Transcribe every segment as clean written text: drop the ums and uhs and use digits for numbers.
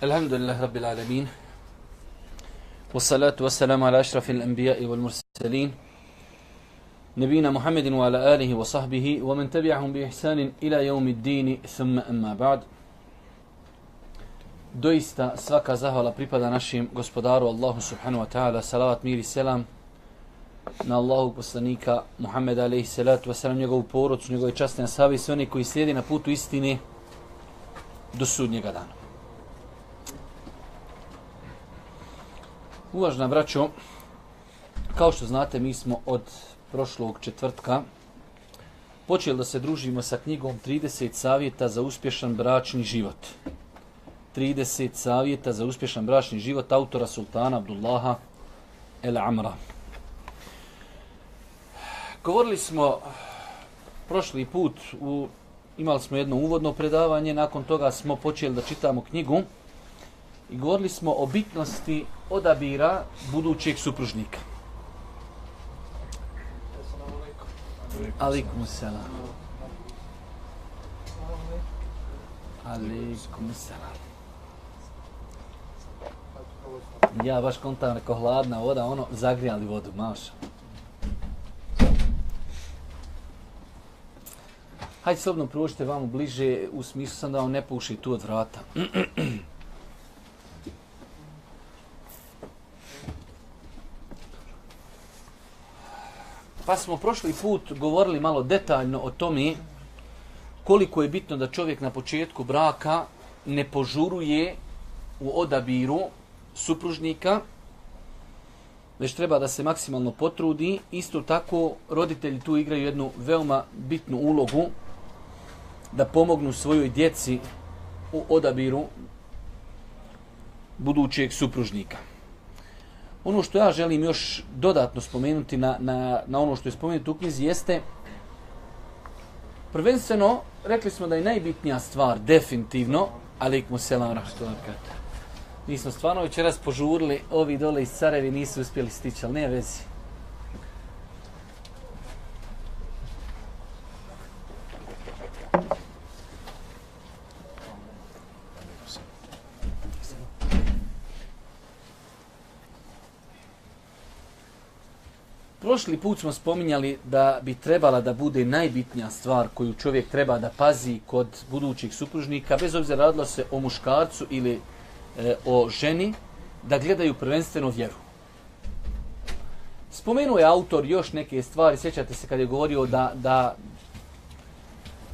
Alhamdulillah Rabbil Alamin. Wassalatu wassalamu ala ašrafil anbiya'i wal mursalin. Nabina Muhammedin wa ala alihi wa sahbihi wa man tabi'ahum bi ihsanin ila yawmid dini thumma amma ba'd. Doista svaka zahvala pripada našem gospodaru Allahu subhanahu wa ta'ala. Salavat, mir i selam na Allahu poslanika Muhammeda alejhi salatu vesselam, njegovu porodicu, njegove časne ashabe i sve oni koji slijede na putu istine do sudnjega dana. Uvažena braćo, kao što znate, mi smo od prošlog četvrtka počeli da se družimo sa knjigom 30 savjeta za uspješan bračni život. 30 savjeta za uspješan bračni život autora Sultana Abdullaha El Amra. Govorili smo prošli put, imali smo jedno uvodno predavanje, nakon toga smo počeli da čitamo knjigu i govorili smo o bitnosti odabira budućeg supružnika. Alaikum selam. Alaikum selam. Ja baš kontam neko hladna voda, zagrijali vodu, maša. Hajde slobodno prođite vamo bliže, u smislu sam da vam ne puši tu od vrata. Pa smo prošli put govorili malo detaljno o tome koliko je bitno da čovjek na početku braka ne požuruje u odabiru supružnika, već treba da se maksimalno potrudi. Isto tako roditelji tu igraju jednu veoma bitnu ulogu da pomognu svojoj djeci u odabiru budućeg supružnika. Ono što ja želim još dodatno spomenuti na ono što je spomenuto u knjizi jeste, prvenstveno, rekli smo da je najbitnija stvar definitivno, alejkum selam rahmetullahi ve berekatuh. Mi smo stvarno večeras požurili, ovi dole iz Carevi nisu uspjeli stići, ali ne vezi. Prošli put smo spominjali da bi trebala da bude najbitnija stvar koju čovjek treba da pazi kod budućih supružnika, bez obzira radilo se o muškarcu ili o ženi, da gledaju prvenstveno vjeru. Spomenuo je autor još neke stvari, sjećate se kad je govorio da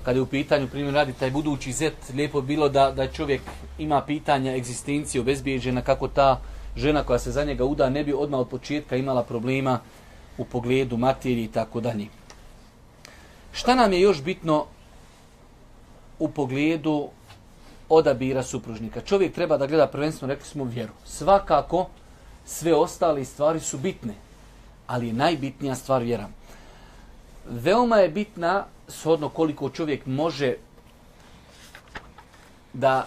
kad je u pitanju, primjer radi taj budući zet, lijepo bilo da čovjek ima pitanja egzistencije obezbijeđena, kako ta žena koja se za njega uda ne bi odmah od početka imala problema u pogledu materije i tako dalje. Šta nam je još bitno u pogledu odabira supružnika? Čovjek treba da gleda prvenstveno, rekli smo, vjeru. Svakako sve ostale stvari su bitne, ali je najbitnija stvar vjera. Veoma je bitna, shodno koliko čovjek može da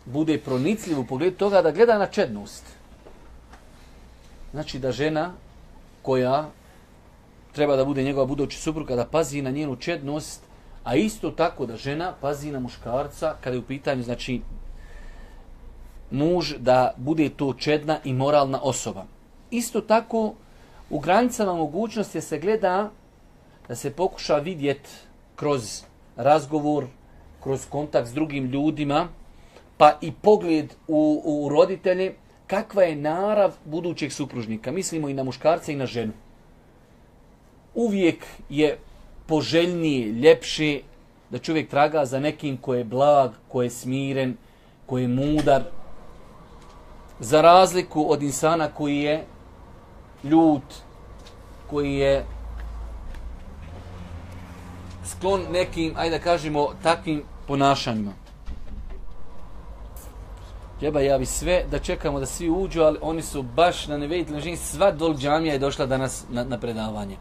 bude pronicljiv u pogledu toga, da gleda na čednost. Znači da žena koja treba da bude njegova buduća supruga, da pazi na njenu čednost, a isto tako da žena pazi na muškarca kada je u pitanju, znači, muž, da bude to čedna i moralna osoba. Isto tako u granicama mogućnosti se gleda da se pokuša vidjeti kroz razgovor, kroz kontakt s drugim ljudima, pa i pogled u roditelje, kakva je narav budućeg supružnika. Mislimo i na muškarca i na ženu. Uvijek je poželjnije, ljepše da čovjek traga za nekim ko je blag, ko je smiren, ko je mudar, za razliku od insana koji je ljut, koji je sklon nekim, ajde da kažemo, takvim ponašanjima. Treba javi sve da čekamo da svi uđu, ali oni su baš na neveditelj ženi, sva dol džamija je došla danas na predavanje.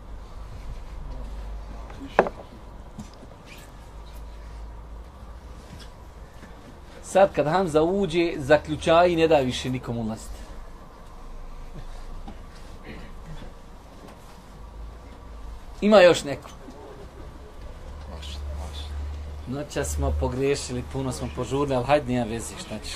Sad kad Hamza uđe, zaključaj i ne da više nikom ulaziti. Ima još neko. Noća smo pogriješili, puno smo požurili, ali hajde nema vezi, šta ćeš?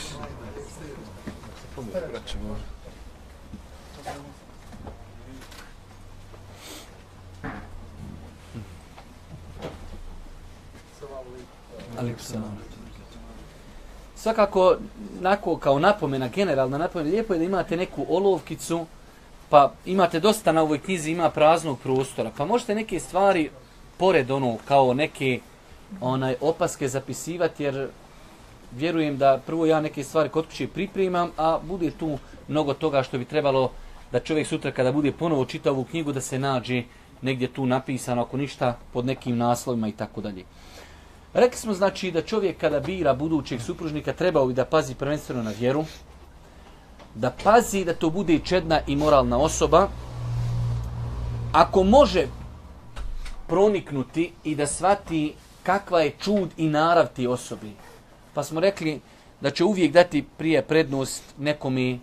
Svakako, kao napomena, generalna napomena, lijepo je da imate neku olovkicu, pa imate dosta na ovoj knjizi, ima praznog prostora, pa možete neke stvari pored kao neke opaske zapisivati, jer vjerujem da prvo ja neke stvari kod kuće pripremam, a bude tu mnogo toga što bi trebalo da čovjek sutra kada bude ponovo čitao ovu knjigu da se nađe negdje tu napisano, ako ništa, pod nekim naslovima i tako dalje. Rekli smo znači da čovjek kada bira budućeg supružnika trebao bi da pazi prvenstveno na vjeru, da pazi da to bude čedna i moralna osoba. Ako može proniknuti i da shvati kakva je čud i narav ti osobi, pa smo rekli da će uvijek dati prije prednost nekome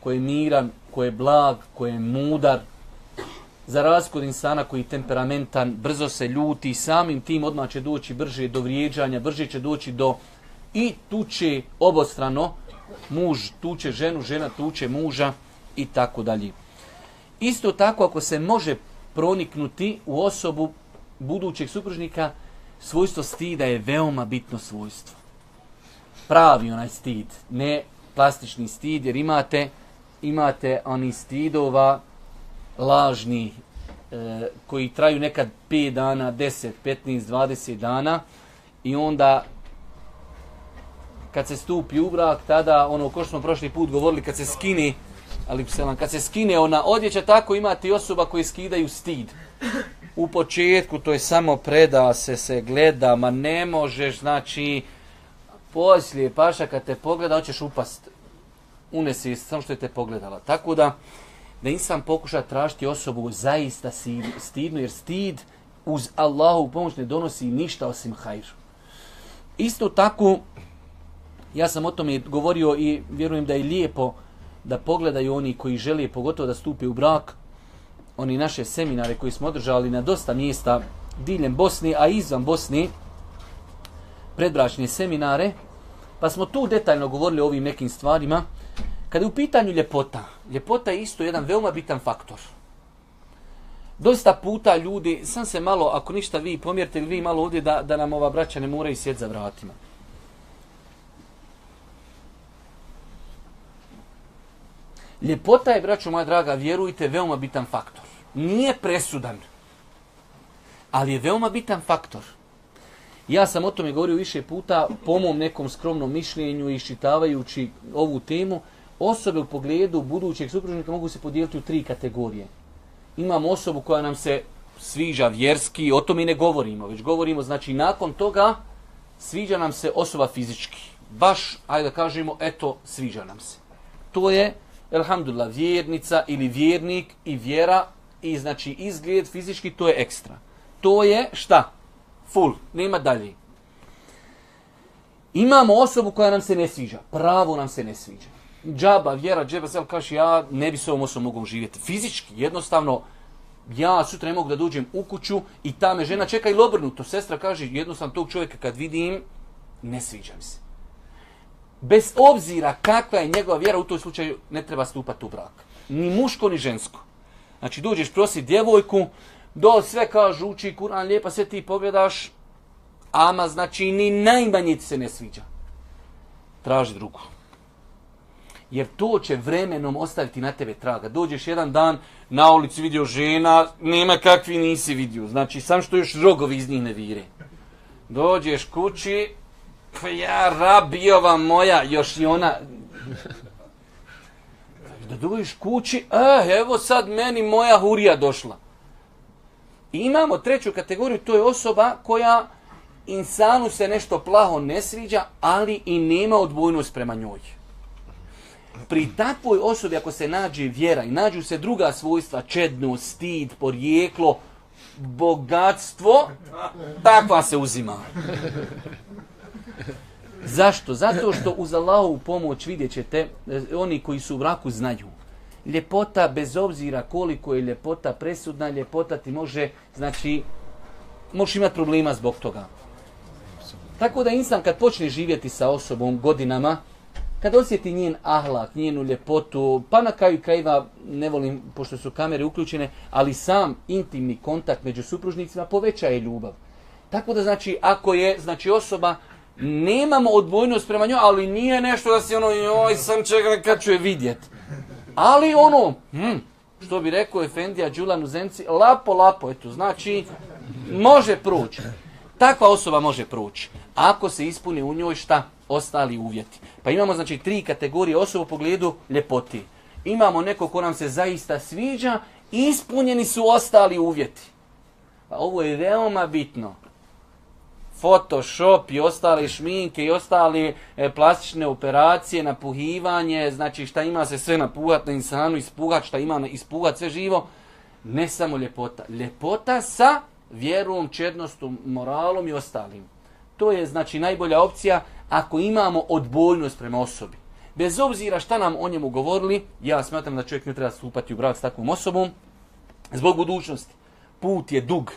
koji je miran, koji je blag, koji je mudar, za razliku od insana koji je temperamentan, brzo se ljuti, samim tim odmah će doći brže do vrijeđanja, brže će doći do i tuče obostrano, muž tuče ženu, žena tuče muža i tako dalje. Isto tako ako se može proniknuti u osobu budućeg supružnika, svojstvo stida je veoma bitno svojstvo. Pravi onaj stid, ne plastični stid, jer imate oni stidova lažni koji traju nekad 5 dana, 10, 15, 20 dana i onda kad se stupi u brak, tada ko što smo prošli put govorili, kad se skine ona odjeća, tako imate i osoba koji skidaju stid. U početku to je samo preda se gleda, ma ne možeš, znači poslije paša kad te pogleda, hoćeš upast. Unesi samo što je te pogledala. Tako da insan pokuša tražiti osobu zaista stidnu, jer stid uz Allahu pomoć ne donosi ništa osim hajr. Isto tako, ja sam o tome govorio i vjerujem da je lijepo da pogledaju oni koji žele pogotovo da stupe u brak, oni naše seminare koji smo održali na dosta mjesta diljem Bosne, a izvan Bosne, predbračne seminare, pa smo tu detaljno govorili o ovim nekim stvarima. Kada je u pitanju ljepota, ljepota je isto jedan veoma bitan faktor. Dosta puta ljudi, sam se malo, ako ništa vi pomjerite ili vi malo ovdje da nam ova braća ne moraju sjeti za vratima. Ljepota je, braćo moja draga, vjerujte, veoma bitan faktor. Nije presudan, ali je veoma bitan faktor. Ja sam o tome govorio više puta, po mom nekom skromnom mišljenju, iščitavajući ovu temu, osobe u pogledu budućeg supružnika mogu se podijeliti u 3 kategorije. Imamo osobu koja nam se sviđa vjerski, o tome i ne govorimo, već govorimo, znači nakon toga sviđa nam se osoba fizički. Baš, ajde da kažemo, eto, sviđa nam se. To je, elhamdulillah, vjernica ili vjernik i vjera i znači izgled fizički, to je ekstra. To je šta? Full, nema dalje. Imamo osobu koja nam se ne sviđa, pravo nam se ne sviđa. Džaba, vjera, džaba, sve kaže ja ne bi s ovom osobom mogao živjeti. Fizički, jednostavno, ja sutra ne mogu da dođem u kuću i ta me žena čeka ili obrnuto. Sestra kaže, jednostavno tog čovjeka kad vidim, ne sviđa mi se. Bez obzira kakva je njegova vjera, u tom slučaju ne treba stupati u brak. Ni muško, ni žensko. Znači, dođeš prositi djevojku, sve kažu, uči Kur'an, lijepa, sve ti pogledaš, ama znači ni najmanje ti se ne sviđa. Traži drugu. Jer to će vremenom ostaviti na tebe traga. Dođeš jedan dan, na ulici vidio žena, nema kakvi nisi vidio. Znači, sam što još rogovi iz njih ne vire. Dođeš kući, pa ja rabijova moja, još i ona. Da dođeš kući, evo sad meni moja hurija došla. I imamo 3. kategoriju, to je osoba koja insanu se nešto plaho ne sviđa, ali i nema odbojnost prema njoj. Pri takvoj osobi ako se nađe vjera i nađu se druga svojstva, čednost, stid, porijeklo, bogatstvo, takva se uzima. Zašto? Zato što uz Allahovu pomoć vidjet ćete, oni koji su u braku znaju. Ljepota, bez obzira koliko je ljepota presudna, ljepota ti može, znači, možeš imati problema zbog toga. Tako da insan kad počne živjeti sa osobom godinama, kad osjeti njen ahlak, njenu ljepotu, pa na kraju krajeva, ne volim pošto su kamere uključene, ali sam intimni kontakt među supružnicima povećaje ljubav. Tako da znači, ako je osoba, nemamo odbojnost prema njoj, ali nije nešto da si joj sam čekam kad ću je vidjeti. Ali što bi rekao Efendija Đulan u Zenci, lapo, eto, znači, može proći. Takva osoba može proći. Ako se ispuni u njoj ostali uvjeti. Pa imamo znači 3 kategorije osoba u pogledu ljepoti. Imamo neko ko nam se zaista sviđa, ispunjeni su ostali uvjeti. Pa ovo je veoma bitno. Photoshop i ostale šminke i ostale plastične operacije, napuhivanje, znači šta ima se sve napuhat na insanu, ispuhat, šta ima ispuhat sve živo. Ne samo ljepota. Ljepota sa vjerom, čednostom, moralom i ostalim. To je znači najbolja opcija ako imamo odbojnost prema osobi. Bez obzira šta nam o njemu govorili, ja smatram da čovjek ne treba stupati u brak s takvom osobom zbog budućnosti. Put je dug.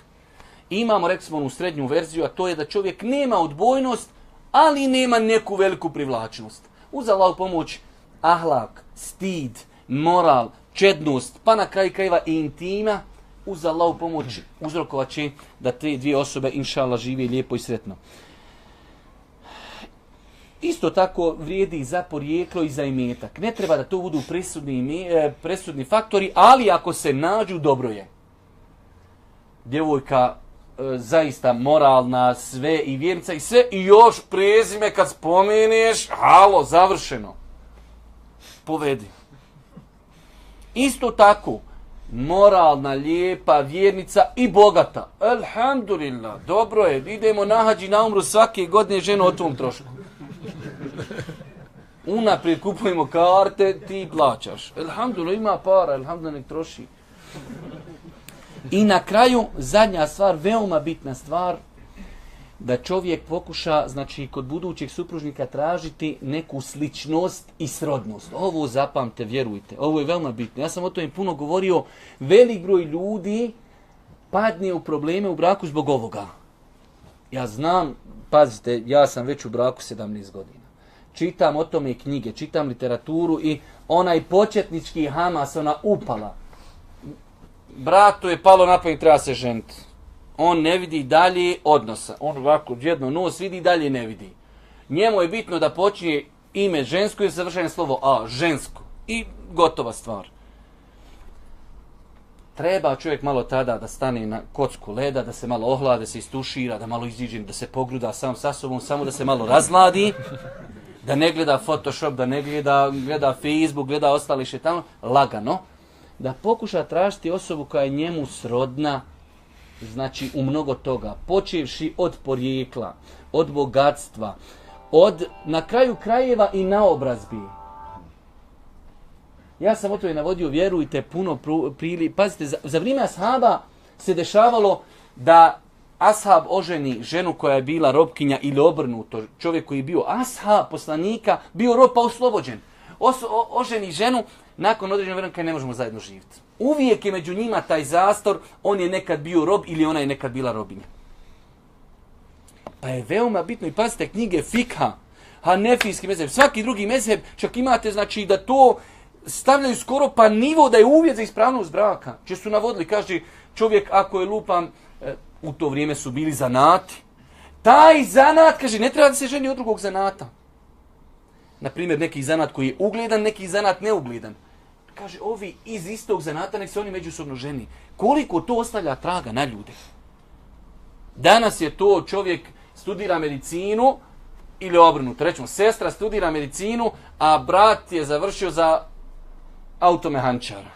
Imamo, rekli smo, onu srednju verziju, a to je da čovjek nema odbojnost, ali nema neku veliku privlačnost. Uz Allahu pomoć, ahlak, stid, moral, čednost, pa na kraju krajeva i intima, uz Allahu pomoć uzrokovat će da te dvije osobe, inša Allah, žive lijepo i sretno. Isto tako vrijedi za porijeklo i za imetak. Ne treba da to budu presudni faktori, ali ako se nađu, dobro je. Djevojka zaista moralna, sve i vjernica i sve, i još prezime kad spomeneš, halo, završeno. Povedi. Isto tako, moralna, lijepa, vjernica i bogata. Alhamdulillah, dobro je, idemo na hađ i na umru svake godine, ženo o tom trošku. Unaprijed kupujemo karte, ti plaćaš. Alhamdulillah, ima para, alhamdulillah, nek troši. I na kraju, zadnja stvar, veoma bitna stvar, da čovjek pokuša, znači, kod budućeg supružnika tražiti neku sličnost i srodnost. Ovo zapamte, vjerujte, ovo je veoma bitno. Ja sam o tome puno govorio, velik broj ljudi padne u probleme u braku zbog ovoga. Ja znam, pazite, ja sam već u braku 17 godina. Čitam o tome knjige, čitam literaturu i onaj početnički Hamas, ona upala. Bratu je palo na pamet, treba se ženiti. On ne vidi dalje odnosa. On ovako jedno nos vidi, dalje ne vidi. Njemu je bitno da počne ime žensko i završeno slovo a, žensko. I gotova stvar. Treba čovjek malo tada da stane na kocku leda, da se malo ohlade, da se istušira, da malo iziđe, da se pogruda sam sa sobom, samo da se malo razladi, da ne gleda Photoshop, da ne gleda Facebook, gleda ostali šetano, lagano. Da pokuša tražiti osobu koja je njemu srodna, znači u mnogo toga, počevši od porijekla, od bogatstva, od na kraju krajeva i naobrazbi. Ja sam o tome navodio, vjerujte, puno prili. Pazite, za vrijeme ashaba se dešavalo da ashab oženi ženu koja je bila robkinja ili obrnuto, čovjek koji je bio ashab poslanika, bio rob pa oslobođen. Oženi ženu, nakon određenog vremena kaj ne možemo zajedno živjeti. Uvijek je među njima taj zastor, on je nekad bio rob ili ona je nekad bila robinja. Pa je veoma bitno, i pazite, knjige fikha, hanefijski mezheb, svaki drugi mezheb, čak imate znači da to stavljaju skoro pa nivo da je uvjet za ispravnost braka. Če su navodili, kaže čovjek ako je lupan, u to vrijeme su bili zanati. Taj zanat, kaže, ne treba da se ženi od drugog zanata. Naprimjer, neki zanat koji je ugledan, neki zanat neugledan. Kaže, ovi iz istog zanata, nek se oni međusobno ženi. Koliko to ostavlja traga na ljude? Danas je to čovjek studira medicinu, ili obrnuto, rećemo, sestra studira medicinu, a brat je završio za automehančara.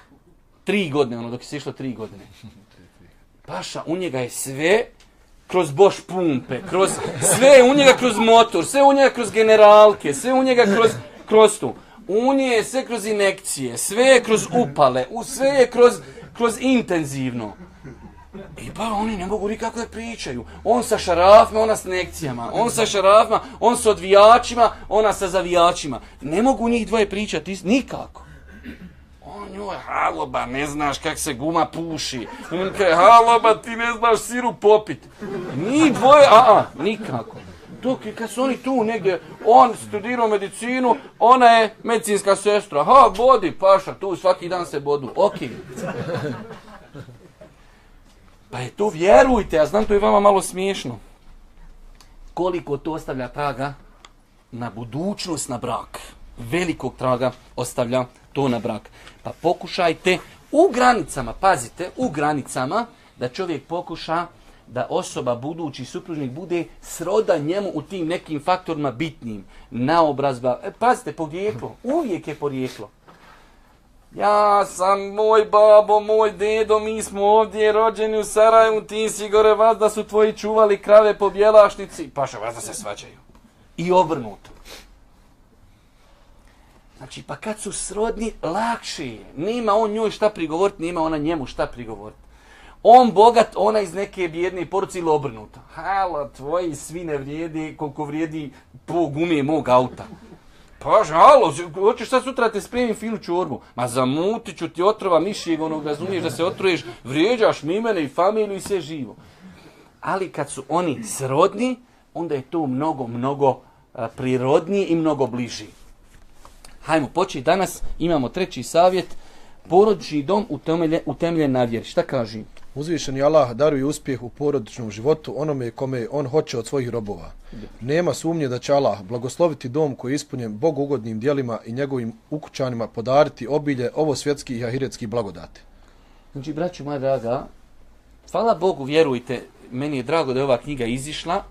3 godine, ono, dok je se išlo 3 godine. Paša, u njega je sve kroz Bosch pumpe, sve u njega kroz motor, sve u njega kroz generalke, sve u njega kroz tu. U nje je sve kroz inekcije, sve je kroz upale, sve je kroz intenzivno. I pa oni ne mogu nikako da pričaju. On sa šarafima, ona s inekcijama. On sa šarafima, on sa odvijačima, ona sa zavijačima. Ne mogu njih dvoje pričati nikako. On njoj, haloba, ne znaš kak se guma puši. On kaže, haloba, ti ne znaš siru popit. Njih dvoje, nikako. Dok kad su oni tu negdje, on studirao medicinu, ona je medicinska sestra. Ha, bodi, paša, tu svaki dan se bodu. Ok. Pa je to, vjerujte, ja znam to je vama malo smiješno. Koliko to ostavlja traga na budućnost, na brak. Velikog traga ostavlja to na brak. Pa pokušajte u granicama, pazite, u granicama da čovjek pokuša da osoba, budući supružnik, bude sroda njemu u tim nekim faktorima bitnim. Naobrazba, pazite, porijeklo, uvijek je porijeklo. Ja sam, moj babo, moj dedo, mi smo ovdje rođeni u Sarajevu, ti si gore vas da su tvoji čuvali krave po Bjelašnici. Paša, vas da se svađaju. I obrnuto. Znači, pa kad su srodni, lakše je. Nema on njoj šta prigovoriti, nema ona njemu šta prigovoriti. On bogat, ona iz neke bijedne porodice ili obrnuto. Halo, tvoji svi ne vrijedi koliko vrijedi po gume mog auta. Pa, halo, hoćeš sad sutra te spremim finu čorbu? Ma zamutit ću ti otrova mišijeg, onog razumiješ da se otruješ, vrijeđaš mi mene i familiju i sve živo. Ali kad su oni srodni, onda je to mnogo prirodnije i mnogo bliži. Hajmo početi danas, imamo treći savjet, porodični dom utemeljen na vjeri. Šta kaže? Uzvišeni Allah daruje uspjeh u porodičnom životu onome kome on hoće od svojih robova. Nema sumnje da će Allah blagosloviti dom koji je ispunjen Bogu ugodnim djelima i njegovim ukućanima podariti obilje ovo svjetskih i ahiretskih blagodati. Znači, braću moja draga, hvala Bogu, vjerujte, meni je drago da je ova knjiga izišla,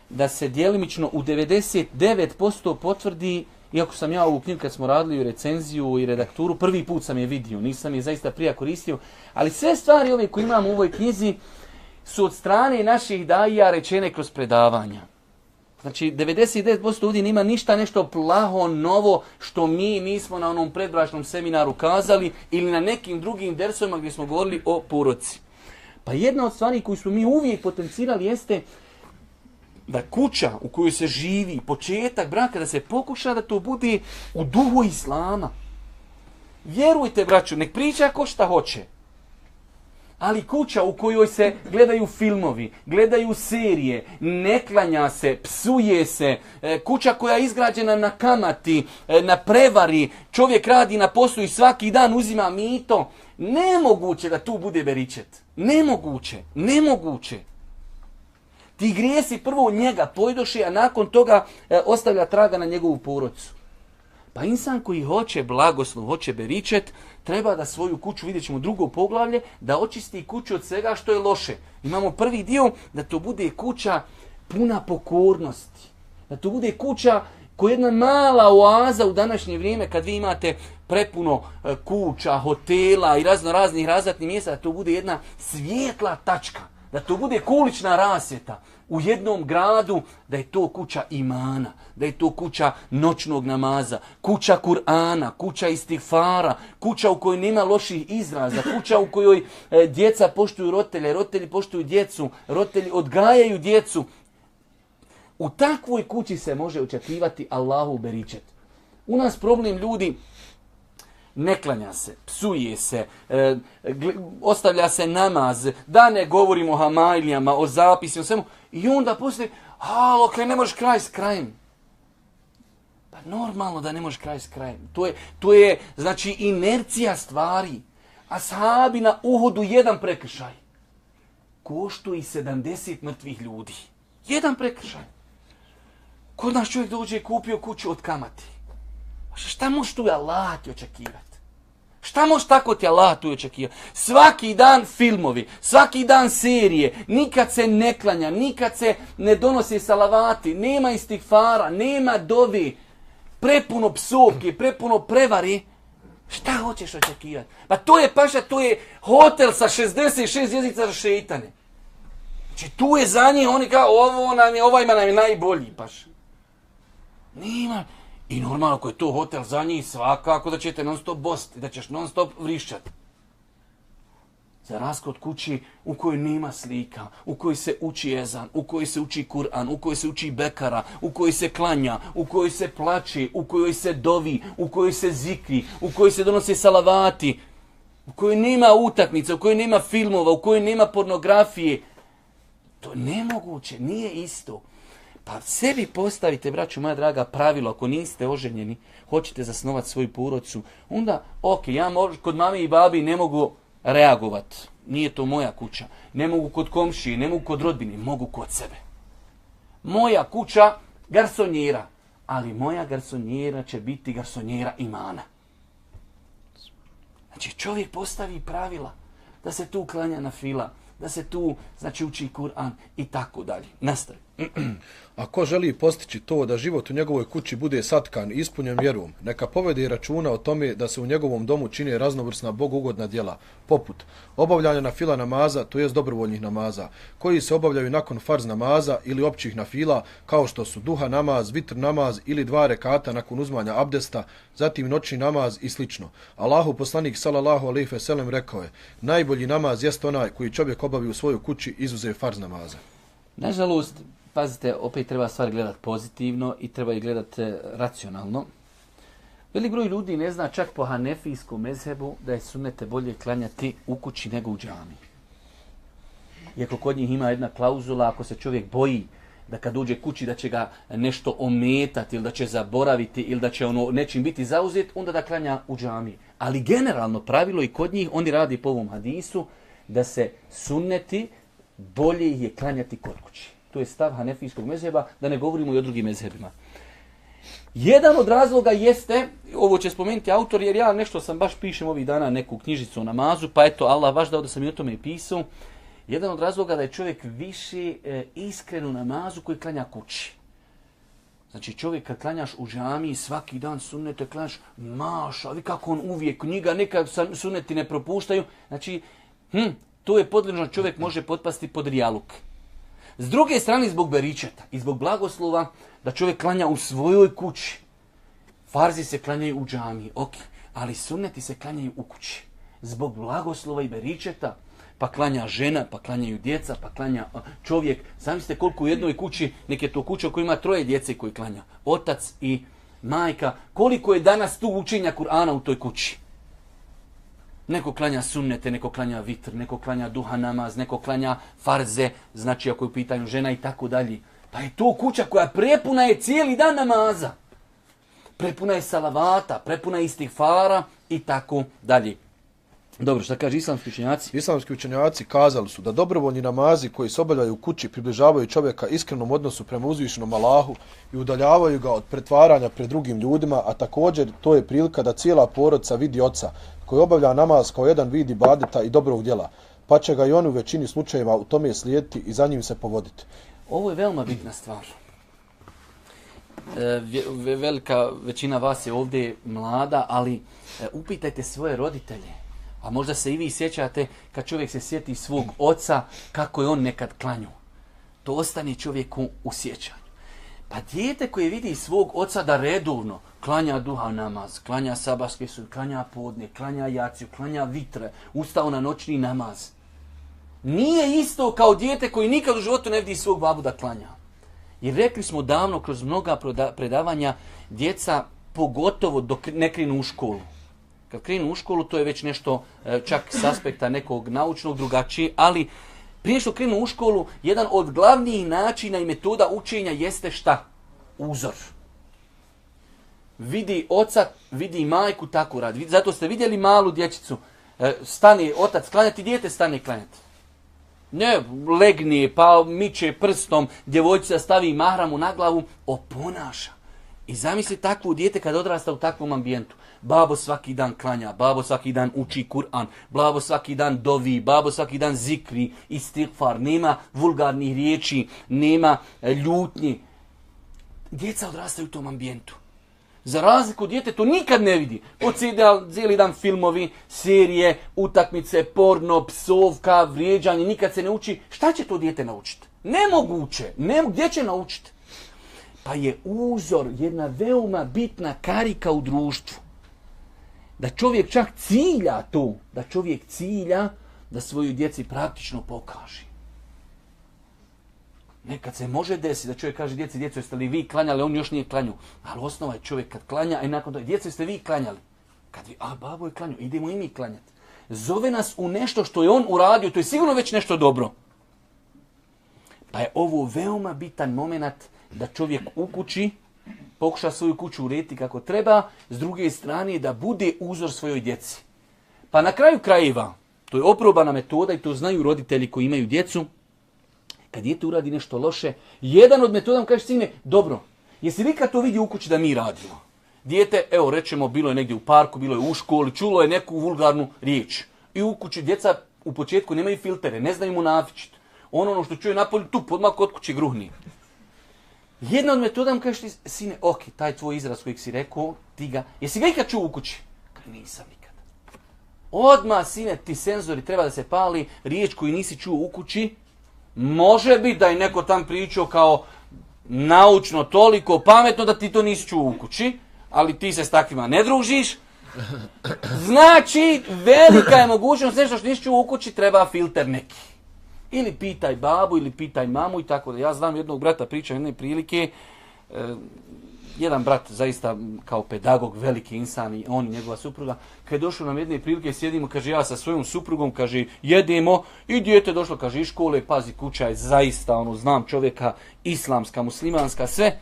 da se djelimično u 99% potvrdi. Iako sam ja ovu knjigu kad smo radili recenziju i redakturu, prvi put sam je vidio, nisam je zaista prije koristio, ali sve stvari ove koje imamo u ovoj knjizi su od strane naših daija rečene kroz predavanja. Znači, 99% ljudi nima ništa nešto plaho, novo, što mi nismo na onom predbračnom seminaru kazali ili na nekim drugim dersovima gdje smo govorili o porodici. Pa jedna od stvari koju smo mi uvijek potencirali jeste da kuća u kojoj se živi, početak braka, da se pokuša da to bude u duhu islama. Vjerujte, braću, nek priča ko šta hoće. Ali kuća u kojoj se gledaju filmovi, gledaju serije, ne klanja se, psuje se, kuća koja je izgrađena na kamati, na prevari, čovjek radi na poslu i svaki dan uzima mito, nemoguće da tu bude beričet. Nemoguće. Ti grijesi prvo njega pojdoše, a nakon toga ostavlja traga na njegovu porodicu. Pa insan koji hoće blagoslov, hoće beričet, treba da svoju kuću, vidjet ćemo drugo poglavlje, da očisti kuću od svega što je loše. Imamo prvi dio, da to bude kuća puna pokornosti. Da to bude kuća koja je jedna mala oaza u današnje vrijeme, kad vi imate prepuno kuća, hotela i raznih razvratnih mjesta, da to bude jedna svijetla tačka. Da to bude kulična rasvjeta u jednom gradu, da je to kuća imana, da je to kuća noćnog namaza, kuća Kur'ana, kuća istigfara, kuća u kojoj nema loših izraza, kuća u kojoj djeca poštuju roditelje, roditelji poštuju djecu, roditelji odgajaju djecu. U takvoj kući se može očekivati Allahu beričet. U nas problem ljudi, ne klanja se, psuje se, ostavlja se namaz, da ne govorimo o hamailijama, o zapisima, o svemu. I onda poslije, kaj ne možeš kraj s krajem. Pa normalno da ne možeš kraj s krajem. To je znači, inercija stvari. Ashabi na Uhudu jedan prekršaj koštuje 70 mrtvih ljudi. Jedan prekršaj. Kod nas čovjek dođe i kupio kuću od kamati. Šta može tu Allah ti očekivati? Šta može tako ti Allah tu očekivati? Svaki dan filmovi, svaki dan serije, nikad se ne klanja, nikad se ne donose salavati, nema istigfara, nema dovi, prepuno psovke, prepuno prevari. Šta hoćeš očekivati? Pa to je, paša, to je hotel sa 66 zvjezdica za šeitane. Znači tu je za njih, oni kao, ovaj nam je najbolji, paša. Nema. I normalno, ako je to hotel za njih, svakako da ćete non stop bosti, da ćeš non stop vrišćati. Za razliku od kući u kojoj nema slika, u kojoj se uči ezan, u kojoj se uči Kur'an, u kojoj se uči bekara, u kojoj se klanja, u kojoj se plače, u kojoj se dovi, u kojoj se zikri, u kojoj se donose salavati, u kojoj nema utakmica, u kojoj nema filmova, u kojoj nema pornografije. To je nemoguće, nije isto. Pa sebi postavite, braću moja draga, pravilo, ako niste oženjeni, hoćete zasnovati svoju porodicu, onda, ja kod mame i babi ne mogu reagovat. Nije to moja kuća. Ne mogu kod komšije, ne mogu kod rodbine, mogu kod sebe. Moja kuća, garsonjera, ali moja garsonjera će biti garsonjera imana. Znači čovjek postavi pravila da se tu klanja na fila, da se tu uči Kur'an i tako dalje. Nastavi. A ko želi postići to da život u njegovoj kući bude satkan i ispunjen vjerom, neka povede računa o tome da se u njegovom domu čine raznovrsna bogugodna djela, poput obavljanja na fila namaza, to jest dobrovoljnih namaza, koji se obavljaju nakon farz namaza ili općih nafila, kao što su duha namaz, vitr namaz ili 2 rekata nakon uzmanja abdesta, zatim noćni namaz i slično. Allahu poslanik sallallahu alejhi ve sellem rekao je: najbolji namaz jest onaj koji čovjek obavi u svojoj kući izuzev farz namaza. Nažalost, pazite, opet treba stvari gledati pozitivno i treba ih gledati racionalno. Velik broj ljudi ne zna čak po hanefijskom mezhebu da je sunnete bolje klanjati u kući nego u džami. Iako kod njih ima jedna klauzula, ako se čovjek boji da kad uđe kući da će ga nešto ometati ili da će zaboraviti ili da će nečim biti zauzet, onda da klanja u džami. Ali generalno pravilo i kod njih, oni radi po ovom hadisu, da se sunneti bolje ih je klanjati kod kući. To je stav hanefijskog mezheba, da ne govorimo i o drugim mezhebima. Jedan od razloga jeste, ovo će spomenuti autor, jer ja nešto sam baš pišem ovih dana neku knjižicu o namazu, pa eto, Allah baš dao da sam i o tome i pisao. Jedan od razloga da je čovjek više iskren u namazu koji klanja kući. Znači čovjek kad klanjaš u džamiji svaki dan sunnete klanjaš, maša, vi kako on uvijek, njega nekad sunneti ne propuštaju. Znači, to je podložno, čovjek može potpasti pod rijaluk. S druge strane, zbog beričeta i zbog blagoslova da čovjek klanja u svojoj kući. Farzi se klanjaju u džamiji, ali sunneti se klanjaju u kući. Zbog blagoslova i beričeta, pa klanja žena, pa klanjaju djeca, pa klanja čovjek. Zamislite koliko u jednoj kući, neke to kuća koja ima 3 djece koji klanja. Otac i majka. Koliko je danas tu učenja Kur'ana u toj kući? Neko klanja sunnete, neko klanja vitr, neko klanja duha namaz, neko klanja farze, znači ako je u pitanju žena i tako dalje. Pa je to kuća koja prepuna je cijeli dan namaza. Prepuna je salavata, prepuna je istighfara i tako dalje. Dobro, šta kaže islamski učenjaci? Islamski učenjaci kazali su da dobrovoljni namazi koji se obavljaju u kući približavaju čovjeka iskrenom odnosu prema uzvišenom Allahu i udaljavaju ga od pretvaranja pred drugim ljudima, a također to je prilika da cijela porodica vidi oca koji obavlja namaz kao jedan vid ibadeta i dobrog djela, pa će ga i on u većini slučajeva u tome slijediti i za njim se povoditi. Ovo je veoma bitna stvar. Velika većina vas je ovdje mlada, ali upitajte svoje roditelje. A možda se i vi sjećate kad čovjek se sjeti svog oca kako je on nekad klanjao. To ostane čovjeku u sjećanju. Pa dijete koje vidi svog oca da redovno klanja duha namaz, klanja sabahske sure, klanja podne, klanja jaciju, klanja vitre, ustao na noćni namaz. Nije isto kao dijete koji nikad u životu ne vidi svog babu da klanja. Jer rekli smo davno kroz mnoga predavanja, djeca pogotovo dok ne krenu u školu. Kad krenu u školu, to je već nešto čak s aspekta nekog naučnog drugačije, ali prije što krenu u školu, jedan od glavnijih načina i metoda učenja jeste šta? Uzor. Vidi oca, vidi majku, tako radi. Zato ste vidjeli malu dječicu, stane otac klanjati, dijete stane klanjati. Ne, legne, pa miče prstom, djevojčica stavi mahramu na glavu, oponaša. I zamisli takvo dijete kad odrasta u takvom ambijentu. Babo svaki dan klanja, babo svaki dan uči Kur'an, babo svaki dan dovi, babo svaki dan zikri, istighfar, nema vulgarnih riječi, nema ljutnji. Djeca odrastaju u tom ambijentu. Za razliku od djete to nikad ne vidi. Cijeli dan filmovi, serije, utakmice, porno, psovka, vrijeđanje, nikad se ne uči. Šta će to dijete naučiti? Nemoguće. Gdje će naučiti? Pa je uzor jedna veoma bitna karika u društvu. Da čovjek čak cilja to, da čovjek cilja da svoju djeci praktično pokaže. Nekad se može desiti da čovjek kaže djeci, djeco, jeste li vi klanjali, on još nije klanjao. Ali osnova je čovjek kad klanja, i nakon toga, djeco, jeste vi klanjali. Kad vi, babo je klanjao, idemo i mi klanjati. Zove nas u nešto što je on uradio, to je sigurno već nešto dobro. Pa je ovo veoma bitan moment da čovjek u kući pokuša svoju kuću urediti kako treba, s druge strane da bude uzor svojoj djeci. Pa na kraju krajeva, to je oprobana metoda i to znaju roditelji koji imaju djecu, kad dijete uradi nešto loše, jedan od metoda mu kaže, sine, dobro, jesi vi kad to vidi u kući da mi radimo? Dijete, evo rečemo, bilo je negdje u parku, bilo je u školi, čulo je neku vulgarnu riječ. I u kući djeca u početku nemaju filtere, ne znaju mu nafičiti. Ono što čuje napolju, tu odmah kod kuće gruhni. Jedna od metoda mu kaže, sine, ok, taj tvoj izraz kojeg si rekao, ti ga, jesi ga ikad čuo u kući? Kaže, nisam nikad. Odmah, sine, ti senzori treba da se pali, riječ koju nisi čuo u kući, može biti da je neko tam pričao kao naučno toliko pametno da ti to nisi čuo u kući, ali ti se s takvima ne družiš. Znači, velika je mogućnost nešto što nisi čuo u kući, treba filter neki. Ili pitaj babu, ili pitaj mamu i tako da. Ja znam jednog brata, pričam jedne prilike, jedan brat zaista kao pedagog, veliki insan i on i njegova supruga, kad je došao nam jedne prilike, sjedimo, kaže, ja sa svojom suprugom, kaže, jedemo i dijete došlo, kaže, iz škole, pazi, kuća je zaista, ono, znam čovjeka, islamska, muslimanska, sve.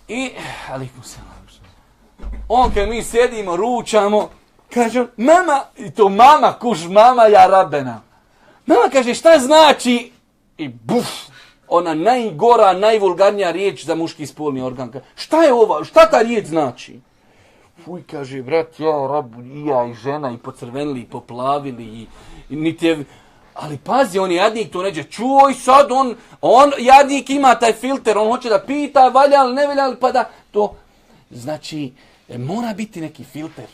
I, alikum selam. On kad mi sjedimo, ručamo, kaže, mama, i to mama, kuš, mama, ja rabena. Mama kaže, šta znači? I buf, ona najgora, najvulgarnija riječ za muški spolni organ. Šta je ova, šta ta riječ znači? Fuj, kaže, brat, ja, rabu, i ja, i žena, i pocrvenili, i poplavili, i niti. Ali pazi, on jadnik to neđe, čuj sad, on jadnik ima taj filter, on hoće da pita, valja li, ne valja li, pa da to. Znači, mora biti neki filter.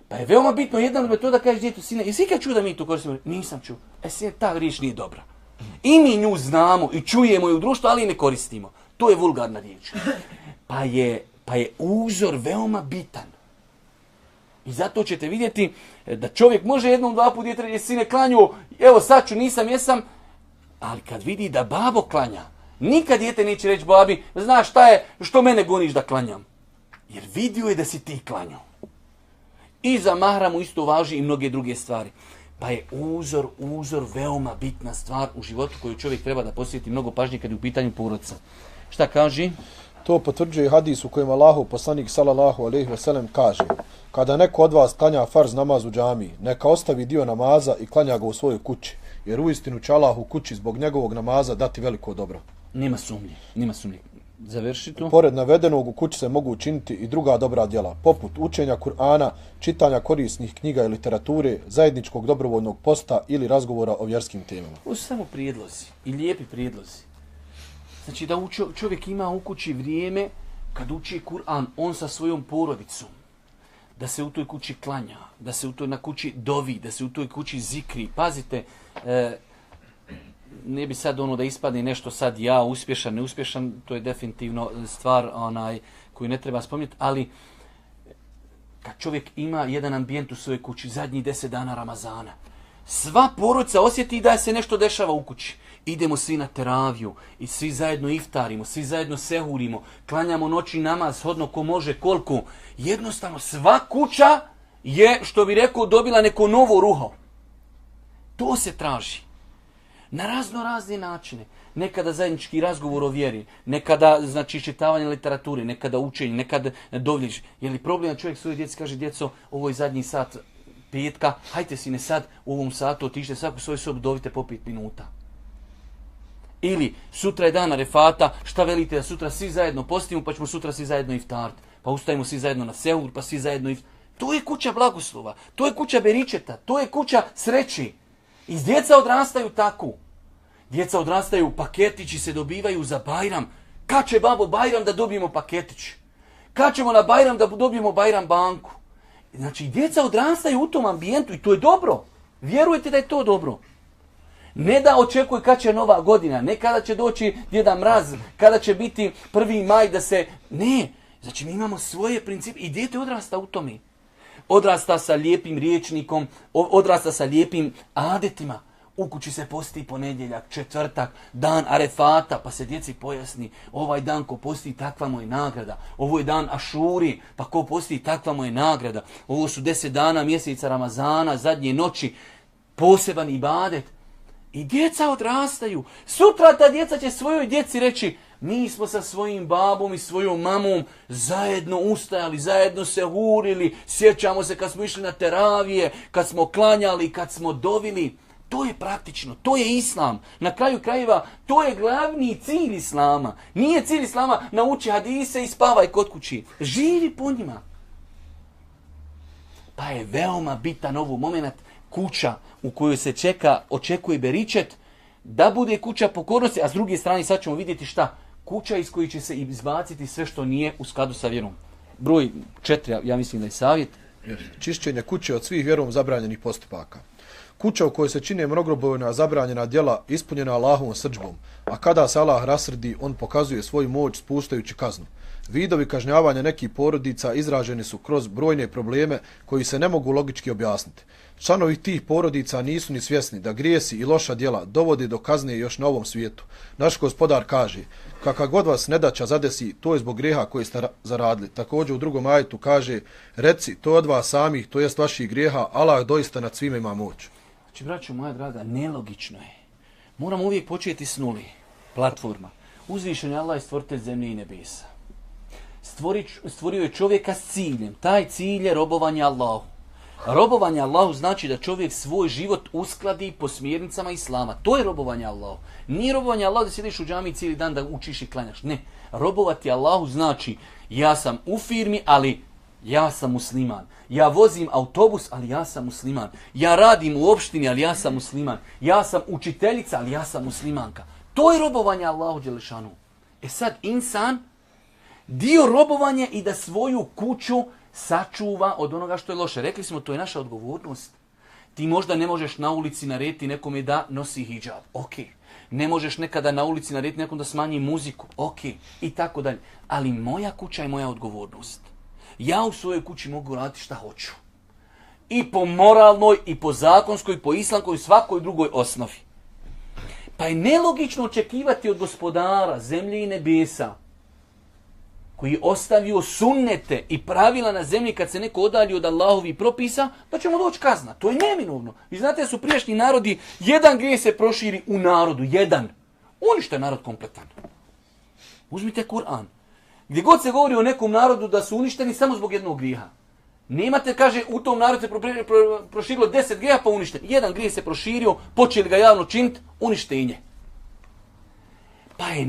Pa je veoma bitno, jedan od metoda kaže djetu, sine, jesi ikad čuo da mi to koristimo? Nisam čuo. Sine, ta riječ nije dobra. I mi nju znamo i čujemo je u društvu, ali ne koristimo. To je vulgarna riječ. Pa je uzor veoma bitan. I zato ćete vidjeti da čovjek može jednom, dva put djete reći, sine, klanju, evo sad ću, nisam, jesam, ali kad vidi da babo klanja, nikad djete neće reći babi, znaš šta je, što mene goniš da klanjam? Jer vidio je da si ti klanjao. I za mahramu isto važi i mnoge druge stvari. Pa je uzor veoma bitna stvar u životu koju čovjek treba da posjeti mnogo pažnje kad je u pitanju porodica. Šta kaže? To potvrđuje hadis u kojem Allahov poslanik sallallahu alejhi ve sellem kaže: kada neko od vas klanja farz namaz u džamiji, neka ostavi dio namaza i klanja ga u svojoj kući, jer uistinu će Allah u kući zbog njegovog namaza dati veliko dobro. Nema sumnje. Završi to. Pored navedenog u kući se mogu učiniti i druga dobra djela, poput učenja Kur'ana, čitanja korisnih knjiga i literature, zajedničkog dobrovoljnog posta ili razgovora o vjerskim temama. Ovo su samo prijedlozi i lijepi prijedlozi. Znači da čovjek ima u kući vrijeme kad uči Kur'an, on sa svojom porodicom, da se u toj kući klanja, da se u toj na kući dovi, da se u toj kući zikri. Pazite, ne bi sad da ispadne nešto sad ja uspješan, neuspješan, to je definitivno stvar koju ne treba spomenuti, ali kad čovjek ima jedan ambijent u svojoj kući, zadnjih 10 dana Ramazana, sva porodica osjeti da se nešto dešava u kući. Idemo svi na teraviju i svi zajedno iftarimo, svi zajedno sehurimo, klanjamo noći namaz, shodno ko može, koliko. Jednostavno, sva kuća je, što bi rekao, dobila neko novo ruho. To se traži. Na razne načine. Nekada zajednički razgovor o vjeri, nekada znači čitavanje literature, nekada učenje, nekada dovljiš. Je li problem da čovjek svojoj djeci kaže, djeco, ovo je zadnji sat petka, hajte sine sad u ovom satu otište svaku svoju sobu, dovite po 5 minuta. Ili sutra je dan Arefata, šta velite da sutra svi zajedno postimo, pa ćemo sutra svi zajedno iftart. Pa ustajemo svi zajedno na sehur, pa svi zajedno iftart. To je kuća blagoslova, to je kuća beričeta, to je kuća sreći. I djeca odrastaju tako. Djeca odrastaju, paketići se dobivaju za Bajram. Kad će babo Bajram da dobijemo paketić? Kad ćemo na Bajram da dobijemo Bajram banku? Znači, djeca odrastaju u tom ambijentu i to je dobro. Vjerujte da je to dobro. Ne da očekuje kad će nova godina, ne kada će doći Djeda Mraz, kada će biti 1. maj da se... Ne, znači mi imamo svoje principe i dijete odrasta u tome. Odrasta sa lijepim rječnikom, odrasta sa lijepim adetima. U kući se posti ponedjeljak, četvrtak, dan Arefata, pa se djeci pojasni, ovaj dan ko posti takva mu je nagrada. Ovo je dan Ašuri, pa ko posti takva mu je nagrada. Ovo su 10 dana mjeseca Ramazana, zadnje noći, poseban ibadet. I djeca odrastaju. Sutra ta djeca će svojoj djeci reći, mi smo sa svojim babom i svojom mamom zajedno ustajali, zajedno se hurili, sjećamo se kad smo išli na teravije, kad smo klanjali, kad smo dovili. To je praktično, to je islam. Na kraju krajeva, to je glavni cilj islama. Nije cilj islama nauči hadise i spavaj kod kući. Živi po njima. Pa je veoma bitan ovo moment, kuća u kojoj se očekuje beričet, da bude kuća pokornosti, a s druge strane sad ćemo vidjeti šta? Kuća iz koje će se izbaciti sve što nije u skladu sa vjerom. Broj 4, ja mislim da je savjet. Čišćenje kuće od svih vjerom zabranjenih postupaka. Kuća u kojoj se čine mnogobrojna zabranjena djela ispunjena Allahovom srdžbom, a kada se Allah rasrdi, on pokazuje svoju moć spuštajući kaznu. Vidovi kažnjavanja nekih porodica izraženi su kroz brojne probleme koji se ne mogu logički objasniti. Članovi tih porodica nisu ni svjesni da grijesi i loša djela dovode do kazne još na ovom svijetu. Naš Gospodar kaže, kakva god vas nedaća zadesi, to je zbog grijeha koji ste zaradili. Također u drugom ajetu kaže, reci, to od vas samih, to jest vaših grijeha, Allah doista nad svime ima moć. Znači, braćo moja draga, nelogično je. Moramo uvijek početi s nuli. Platforma. Uzvišen je Allah i stvoritelj zemlje i nebesa. Stvorio je čovjeka s ciljem. Taj cilj je robovanje Allahu. Robovanje Allahu znači da čovjek svoj život uskladi po smjernicama Islama. To je robovanje Allahu. Nije robovanje Allahu da sjediš u džamiji cijeli dan da učiš i klanjaš. Ne. Robovati Allahu znači ja sam u firmi, ali ja sam musliman. Ja vozim autobus, ali ja sam musliman. Ja radim u opštini, ali ja sam musliman. Ja sam učiteljica, ali ja sam muslimanka. To je robovanje Allahu dželešanu. E sad, insan, dio robovanja i da svoju kuću sačuva od onoga što je loše. Rekli smo, to je naša odgovornost. Ti možda ne možeš na ulici narediti nekome da nosi hidžab. Ok. Ne možeš nekada na ulici narediti nekom da smanji muziku. Ok. I tako dalje. Ali moja kuća je moja odgovornost. Ja u svojoj kući mogu raditi šta hoću. I po moralnoj, i po zakonskoj, i po islamskoj, i svakoj drugoj osnovi. Pa je nelogično očekivati od Gospodara zemlje i nebesa, koji je ostavio sunnete i pravila na zemlji kad se neko odalji od Allahovih propisa, da će mu doći kazna. To je neminovno. Vi znate da su prijašnji narodi, jedan grijeh se proširi u narodu, jedan. Unište narod kompletan. Uzmite Kur'an. Gdje god se govori o nekom narodu da su uništeni samo zbog jednog grijeha. Nemate, kaže, u tom narodu se proširilo 10 grijeha pa uništen. Jedan grijeh se proširio, počeli ga javno činiti, uništenje. Pa je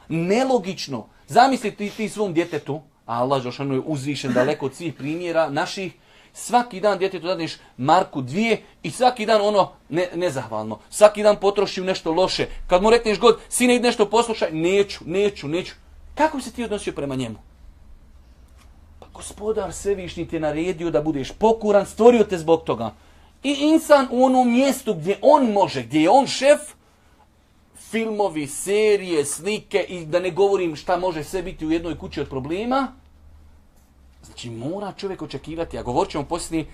nelogično. Zamisli ti svom djetetu, a Allah dželešanu je uzvišen daleko od svih primjera naših, svaki dan djetetu dadneš marku 2 i svaki dan ono nezahvalno. Svaki dan potroši u nešto loše. Kad mu rekneš god, sine, idi nešto poslušaj, neću. Kako bi se ti odnosio prema njemu? Pa Gospodar svevišnji ti je naredio da budeš pokoran, stvorio te zbog toga. I insan u onom mjestu gdje on može, gdje je on šef, filmovi, serije, slike i da ne govorim šta može sve biti u jednoj kući od problema, znači mora čovjek očekivati, a govorit ćemo poslije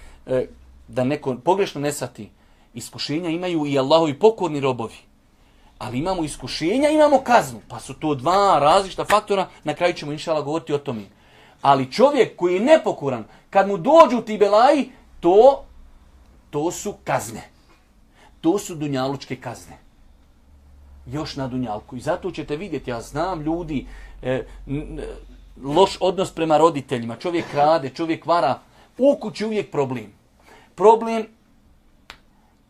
da neko pogrešno ne shvati, iskušenja imaju i Allahovi pokorni robovi. Ali imamo iskušenja, imamo kaznu. Pa su to dva različita faktora, na kraju ćemo inšala govoriti o tome. Ali čovjek koji je nepokoran, kad mu dođu ti belaji, to su kazne. To su dunjalučke kazne. Još na dunjalku. I zato ćete vidjeti, ja znam ljudi, loš odnos prema roditeljima, čovjek krade, čovjek vara, u kući uvijek problem. Problem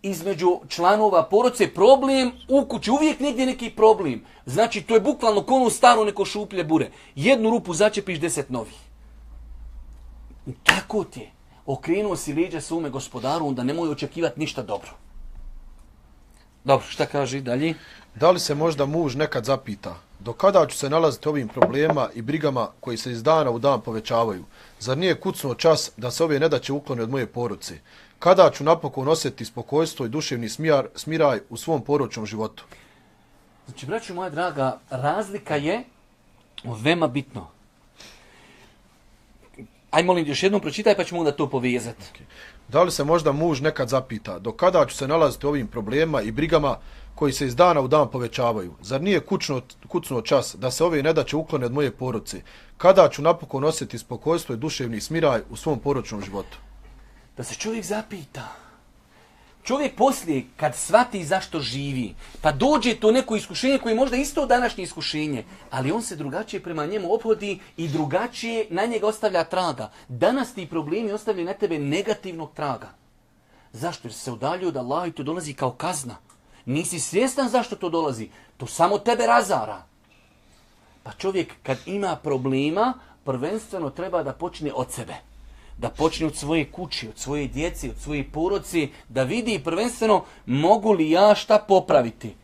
između članova porodice, problem u kući, uvijek negdje neki problem. Znači, to je bukvalno konu staro neko šuplje bure. Jednu rupu začepiš 10 novih. Tako ti je. Okrenuo si leđa svome Gospodaru, onda nemoj očekivati ništa dobro. Dobro, šta kaže dalje? Da li se možda muž nekad zapita, do kada ću se nalaziti ovim problemima i brigama koji se iz dana u dan povećavaju? Zar nije kucnuo čas da se ove nedaće uklone od moje porodice? Kada ću napokon osjetiti spokojstvo i duševni smiraj u svom porodičnom životu? Znači, braćo moja draga, razlika je veoma bitno. Aj, molim, još jednom pročitaj pa ćemo onda to povezati. Okay. Da li se možda muž nekad zapita, do kada ću se nalaziti ovim problemima i brigama koji se iz dana u dan povećavaju? Zar nije kucnuo čas da se ove nedaće uklone od moje porodice? Kada ću napokon osjetiti spokojstvo i duševni smiraj u svom porodičnom životu? Da se čovjek zapita. čovjek poslije, kad shvati zašto živi, pa dođe to neko iskušenje koje je možda isto današnje iskušenje, ali on se drugačije prema njemu ophodi i drugačije na njega ostavlja traga. Danas ti problemi ostavljaju na tebe negativnog traga. Zašto? Jer se udaljuju od Allaha i to dolazi kao kazna. Nisi svjestan zašto to dolazi. To samo tebe razara. Pa čovjek kad ima problema, prvenstveno treba da počne od sebe. Da počne od svoje kuće, od svoje djece, od svoje porodice, da vidi prvenstveno mogu li ja šta popraviti.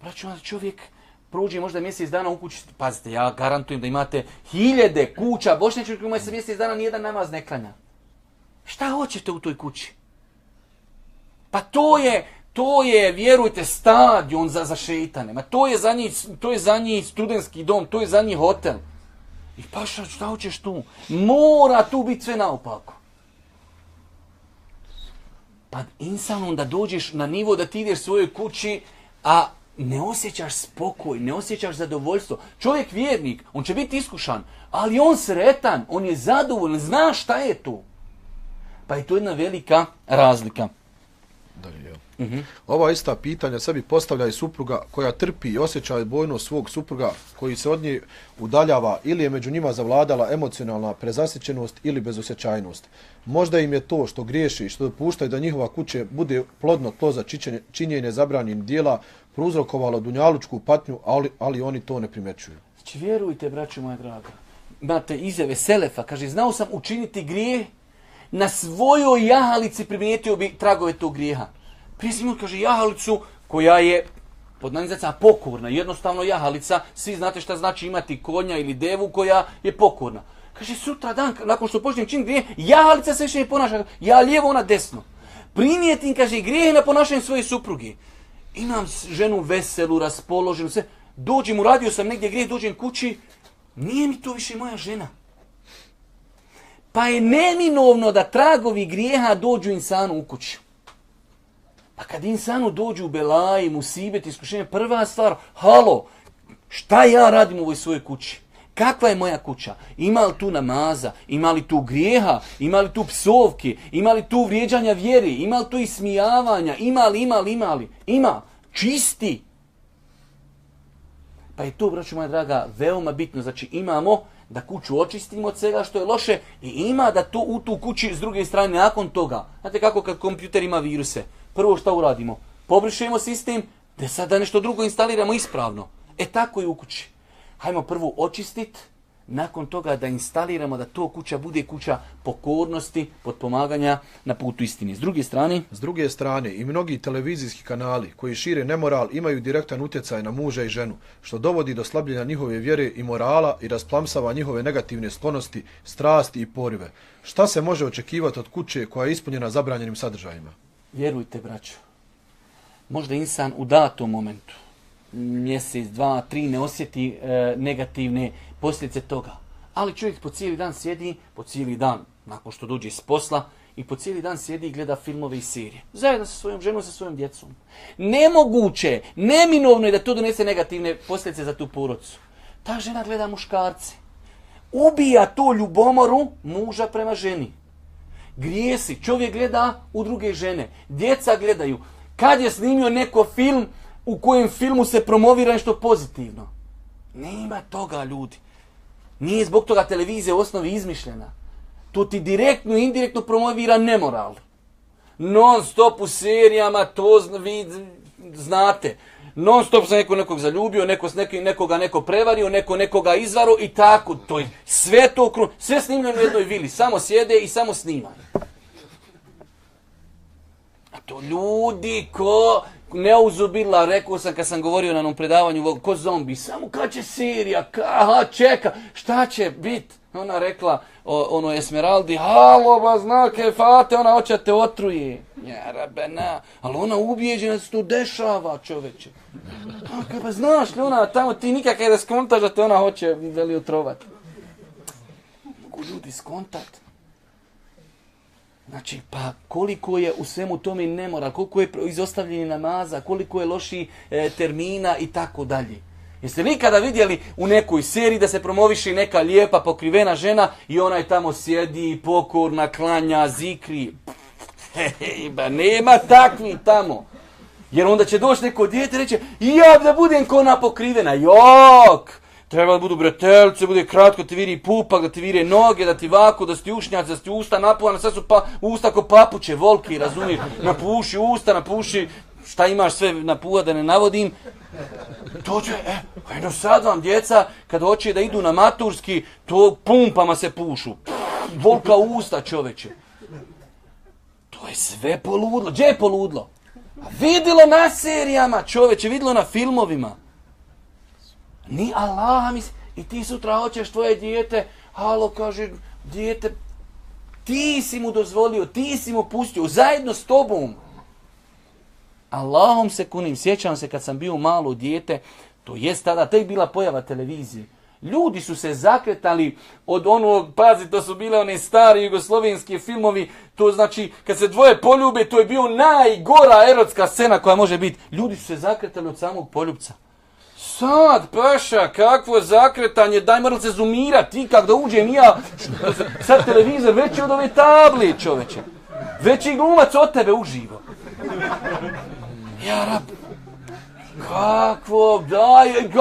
Braćo, čovjek prođe možda mjesec dana u kući, pazite, ja garantujem da imate hiljade kuća, Bošnjački kojima se mjesec dana nijedan namaz ne klanja. Šta hoćete u toj kući? Pa to je, vjerujte, stadion za šeitane. Ma to je za njih studentski dom, to je za njih hotel. I paša, šta hoćeš tu? Mora tu biti sve naopako. Pa insan onda dođeš na nivo da ti ideš svojoj kući, a ne osjećaš spokoj, ne osjećaš zadovoljstvo. Čovjek vjernik, on će biti iskušan, ali on sretan, on je zadovoljan, zna šta je tu. Pa je to jedna velika razlika. Ova ista pitanja sebi postavlja i supruga koja trpi i osjeća bojnost svog supruga koji se od nje udaljava ili je među njima zavladala emocionalna prezasićenost ili bezosjećajnost. Možda im je to što griješi i što dopuštaju da njihova kuće bude plodno tlo za činjenje zabranjenih dijela prouzrokovalo dunjalučku patnju, ali oni to ne primjećuju. Znači vjerujte, braćo moja draga, imate izjave Selefa, kaže znao sam učiniti grijeh, na svojoj jahalici primijetio bi tragove tog grijeha. Prije sam kaže jahalicu koja je pod nazivom pokorna, jednostavno jahalica, svi znate šta znači imati konja ili devu koja je pokorna. Kaže sutra dan, nakon što počnem činiti grijeh, jahalica se više ne ponaša, ja lijevo, ona desno. Primijetim, kaže, grijeh na ponašanju svoje supruge. Imam ženu veselu, raspoloženu, sve. Dođem, uradio sam negdje grijeh, dođem kući, nije mi to više moja žena. Pa je neminovno da tragovi grijeha dođu insanu u kući. Pa kad insanu dođu u belaji, musibet, iskušenje, prva stvar, halo, šta ja radim u ovoj svojoj kući? Kakva je moja kuća? Ima li tu namaza? Ima li tu grijeha? Ima li tu psovke? Ima li tu vrijeđanja vjeri? Ima li tu ismijavanja? Ima li? Ima. Čisti. Pa je to, braćo moja draga, veoma bitno. Znači imamo da kuću očistimo od svega što je loše i ima da to u tu kući s druge strane nakon toga. Znate kako kad kompjuter ima viruse? Prvo šta uradimo? Pobrišemo sistem, da sada nešto drugo instaliramo ispravno. Tako je u kući. Hajmo prvo očistiti, nakon toga da instaliramo da to kuća bude kuća pokornosti, potpomaganja na putu istine. S druge strane, i mnogi televizijski kanali koji šire nemoral imaju direktan utjecaj na muža i ženu, što dovodi do slabljenja njihove vjere i morala i rasplamsava njihove negativne sklonosti, strasti i porive. Šta se može očekivati od kuće koja je ispunjena zabranjenim sadržajima? Vjerujte, braćo, možda insan u datom momentu, mjesec, 2, 3 ne osjeti negativne posljedice toga. Ali čovjek po cijeli dan sjedi, po cijeli dan nakon što dođe s posla i po cijeli dan sjedi i gleda filmove i serije. Zajedno sa svojom ženom, sa svojom djecom. Nemoguće, neminovno je da to donese negativne posljedice za tu porodicu. Ta žena gleda muškarce. Ubija tu ljubomoru muža prema ženi. Grijesi, čovjek gleda u druge žene. Djeca gledaju. Kad je snimio neko film u kojem filmu se promovira nešto pozitivno? Nema toga, ljudi. Nije zbog toga televizija u osnovi izmišljena. To ti direktno i indirektno promovira nemoral. Non stop u serijama, to vi znate. Non stop se nekog zaljubio, nekoga neko prevario, nekoga izvaro i tako. To je sve to, sve snimljeno u jednoj vili. Samo sjede i samo snimaju. A to ljudi ko neuzubila, rekao sam kad sam govorio na onom predavanju, ko zombi, samo kad će serija, čeka, šta će bit? Ona rekla, ono Esmeraldi, halo, ba znake, fate, ona hoće te otruje. Ja, rabena, ali ona ubijeđena da se to dešava, čoveče. Pa znaš li ona, tamo ti nikak da skontaš da te ona hoće veli otrovati. Mogu ljudi skontati. Znači, pa koliko je u svemu tome nemoral, koliko je izostavljeni namaza, koliko je loši termina i tako dalje. Jeste li nikada vidjeli u nekoj seriji da se promoviši neka lijepa pokrivena žena i ona je tamo sjedi, pokorna, klanja, zikri? Ba nema takvi tamo. Jer onda će doći neko dijete i reće, ja da budem ko ona pokrivena. Jok! Treba da budu bretelce, bude kratko, da ti viri pupak, da ti vire noge, da ti vaku, da ti ušnjaci, da ti usta napuvana, sad su usta ko papuće, volki, razumiješ? Napuši usta, napuši, šta imaš sve napuva da ne navodim. To će, eno sad vam djeca, kad hoće da idu na maturski, to pumpama se pušu. Volka usta, čoveče. To je sve poludlo. Gdje je poludlo? A vidilo na serijama, čoveče, vidilo na filmovima. Ni Allah, i ti sutra hoćeš tvoje dijete, halo, kaže, dijete, ti si mu dozvolio, ti si mu pustio, zajedno s tobom. Allahom se kunim, sjećam se kad sam bio malo dijete, to jest tada, tek bila pojava televizije. Ljudi su se zakretali od onog, pazi, to su bile one stari jugoslovenski filmovi, to znači, kad se dvoje poljube, to je bio najgora erotska scena koja može biti. Ljudi su se zakretali od samog poljubca. Sad, paša, kakvo zakretanje, daj moram se zoomirati, ti kak da uđem ja, sad televizor veći od ove table, čoveče. Veći glumac od tebe uživo. Ja rab, kakvo, daj,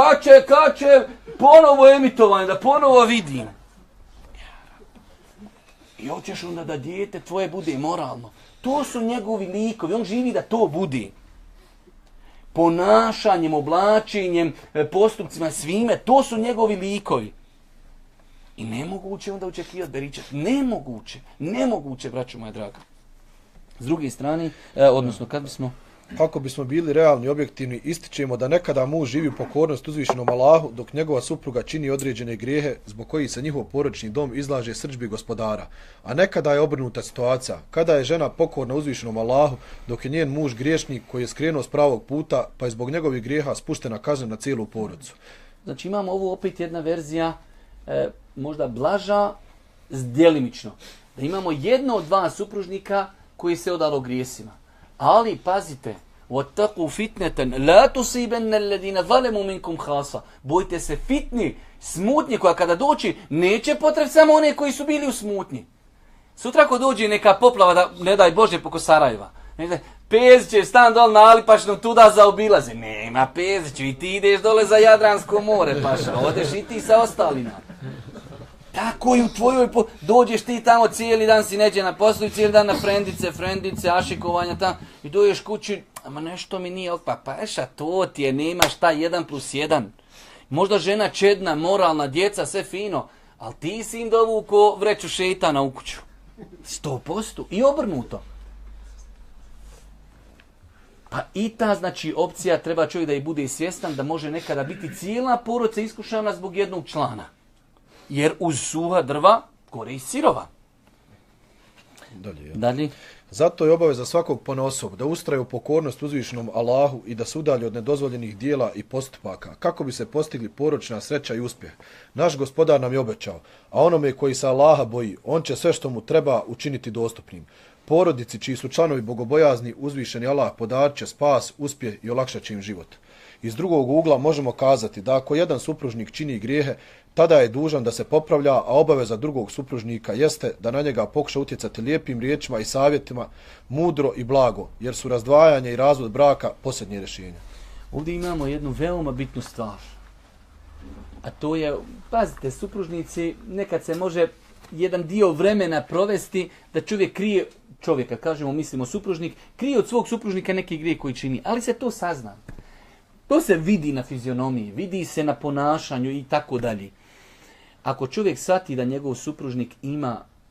kače, ponovo emitovanje, da ponovo vidim. I hoćeš onda da dijete tvoje bude moralno. To su njegovi likovi, on živi da to bude. Ponašanjem, oblačenjem, postupcima, svime, to su njegovi likovi. I nemoguće onda očekivati beričat. Nemoguće, braćo moja draga. S druge strane, odnosno kad bismo... Ako bismo bili realni i objektivni, ističemo da nekada muž živi u pokornost uzvišenom Allahu, dok njegova supruga čini određene grijehe zbog kojih se njihov porodični dom izlaže srdžbi gospodara. A nekada je obrnuta situacija, kada je žena pokorna uzvišenom Allahu, dok je njen muž griješnik koji je skrenuo s pravog puta, pa je zbog njegovih grijeha spuštena kazna na cijelu porodicu. Znači imamo ovo opet jedna verzija, možda blaža, djelimično. Da imamo jedno od dva supružnika koji se odalo grijesima. Ali, pazite, وَاتَّقُوا فِتْنَةً لَا تُصِيبَنَّ الَّذِينَ ظَلَمُوا مِنْكُمْ خَاصًا. Bojte se fitni, smutnje koja kada doći, neće potrebiti samo one koji su bili u smutnji. Sutra ako dođe neka poplava, da, ne daj Bože, poko Sarajeva. Pezić će stan dole na Alipašnom, tuda zaobilaze. Nema Peziću, i ti ideš dole za Jadransko more, paša. Odeš i ti sa ostalima. Tako i u tvojoj, dođeš ti tamo cijeli dan si neđe na poslu i cijeli dan na frendice, ašikovanja tamo i dođeš kući, ama nešto mi nije okpa, paša, to ti je, nema šta 1+1. Možda žena čedna, moralna, djeca, sve fino, ali ti si im dovuko vreću šeitana u kuću. 100%. I obrnuto. Pa i ta, znači, opcija treba čovjek da i bude svjestan da može nekada biti cijela porodica iskušana zbog jednog člana. Jer uz suha drva gore i sirova. Dalje. Zato je obaveza svakog ponaosob da ustraje u pokornost uzvišenom Allahu i da se udalji od nedozvoljenih dijela i postupaka, kako bi se postigli porodična sreća i uspjeh. Naš gospodar nam je obećao, a onome koji se Allaha boji, on će sve što mu treba učiniti dostupnim. Porodici čiji su članovi bogobojazni, uzvišeni Allah podarit će spas, uspjeh i olakšat će im život. Iz drugog ugla možemo kazati da ako jedan supružnik čini grijehe, tada je dužan da se popravlja, a obaveza drugog supružnika jeste da na njega pokuša utjecati lijepim riječima i savjetima, mudro i blago, jer su razdvajanje i razvod braka posljednje rješenje. Ovdje imamo jednu veoma bitnu stvar. A to je, pazite, supružnici, nekad se može jedan dio vremena provesti da čovjek krije, čovjeka, kažemo, mislimo supružnik, krije od svog supružnika neki grijeh koji čini, ali se to sazna. To se vidi na fizionomiji, vidi se na ponašanju i tako dalje. Ako čovjek shvati da njegov supružnik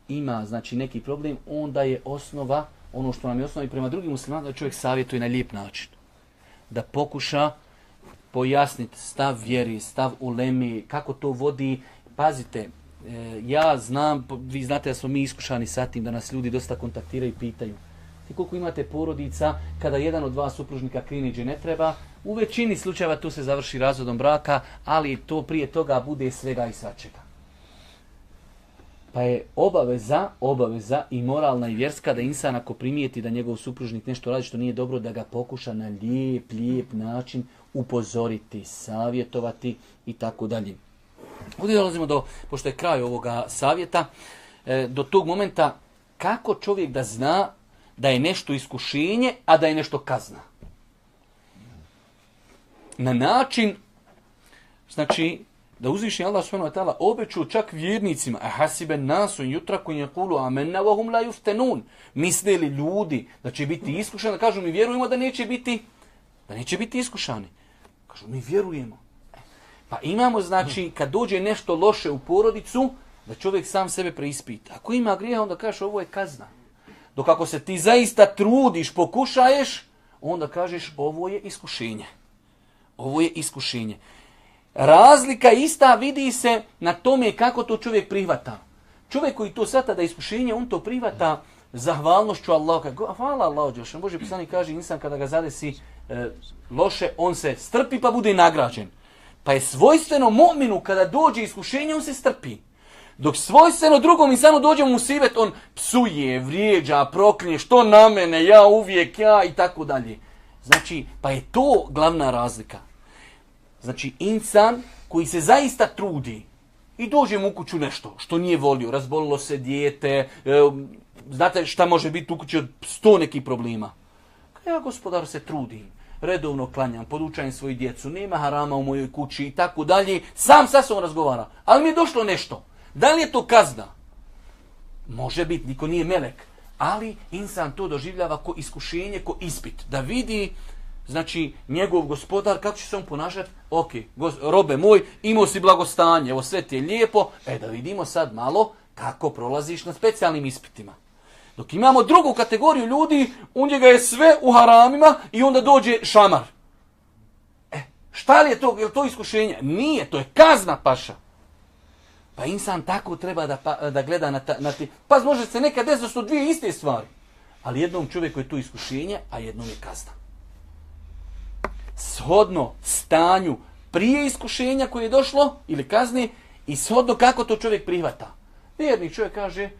ima znači neki problem, onda je osnova, ono što nam je osnova i prema drugim muslimanima, da čovjek savjetuje na lijep način. Da pokuša pojasniti stav vjeri, stav ulemi, kako to vodi. Pazite, ja znam, vi znate da smo mi iskušani sa tim, da nas ljudi dosta kontaktiraju i pitaju. I koliko imate porodica, kada jedan od dva supružnika kriniđe ne treba, u većini slučajeva tu se završi razvodom braka, ali to prije toga bude svega i svačega. Pa je obaveza i moralna i vjerska da insan ako primijeti da njegov supružnik nešto radi što nije dobro, da ga pokuša na lijep način upozoriti, savjetovati i tako dalje. Ovdje dolazimo do, pošto je kraj ovoga savjeta, do tog momenta kako čovjek da zna da je nešto iskušenje, a da je nešto kazna. Na način, znači, da uzviši Allah subhanahu wa ta'ala obećao čak vjernicima, a hasiben nasu yutraku yaqulu amanna wa hum la yuftanun. Misle li ljudi da će biti iskušani, da kažu mi vjerujemo da neće biti iskušani. Kažu mi vjerujemo. Pa imamo, znači, kad dođe nešto loše u porodicu, da čovjek sam sebe preispita. Ako ima grijeha, onda kažeš ovo je kazna. Dok ako se ti zaista trudiš, pokušaješ, onda kažeš ovo je iskušenje. Ovo je iskušenje. Razlika ista vidi se na tome kako to čovjek prihvata. Čovjek koji to shvata da je iskušenje, on to prihvata zahvalnošću Allahu. Hvala Allahu dželešanu. Božji poslanik kaže, insan kada ga zadesi loše, on se strpi pa bude nagrađen. Pa je svojstveno mu'minu kada dođe iskušenje, on se strpi. Dok svojstveno drugom insanu dođe mu musibet, on psuje, vrijeđa, proklinje, što na mene, ja uvijek, ja i tako dalje. Znači, pa je to glavna razlika. Znači, insan koji se zaista trudi i dođe mu u kuću nešto što nije volio, razbolilo se dijete, znate šta može biti u kući od 100 nekih problema. Ja, gospodar, se trudim, redovno klanjam, podučajem svoju djecu, nema harama u mojoj kući i tako dalje, sam sa sobom razgovara, ali mi je došlo nešto. Da li je to kazna? Može biti, niko nije melek, ali insan to doživljava ko iskušenje, ko ispit, da vidi, znači, njegov gospodar, kako će se on ponašati? Ok, robe moj, imao si blagostanje, evo sve ti je lijepo, da vidimo sad malo kako prolaziš na specijalnim ispitima. Dok imamo drugu kategoriju ljudi, u njega je sve u haramima i onda dođe šamar. Šta li je to? Je li to iskušenje? Nije, to je kazna, paša. Pa insan tako treba da gleda na ti. Pa može se nekad desiti da su dvije iste stvari. Ali jednom čovjeku je to iskušenje, a jednom je kazna. Shodno stanju prije iskušenja koje je došlo, ili kazni, i shodno kako to čovjek prihvata. Vjernik čovjek kaže,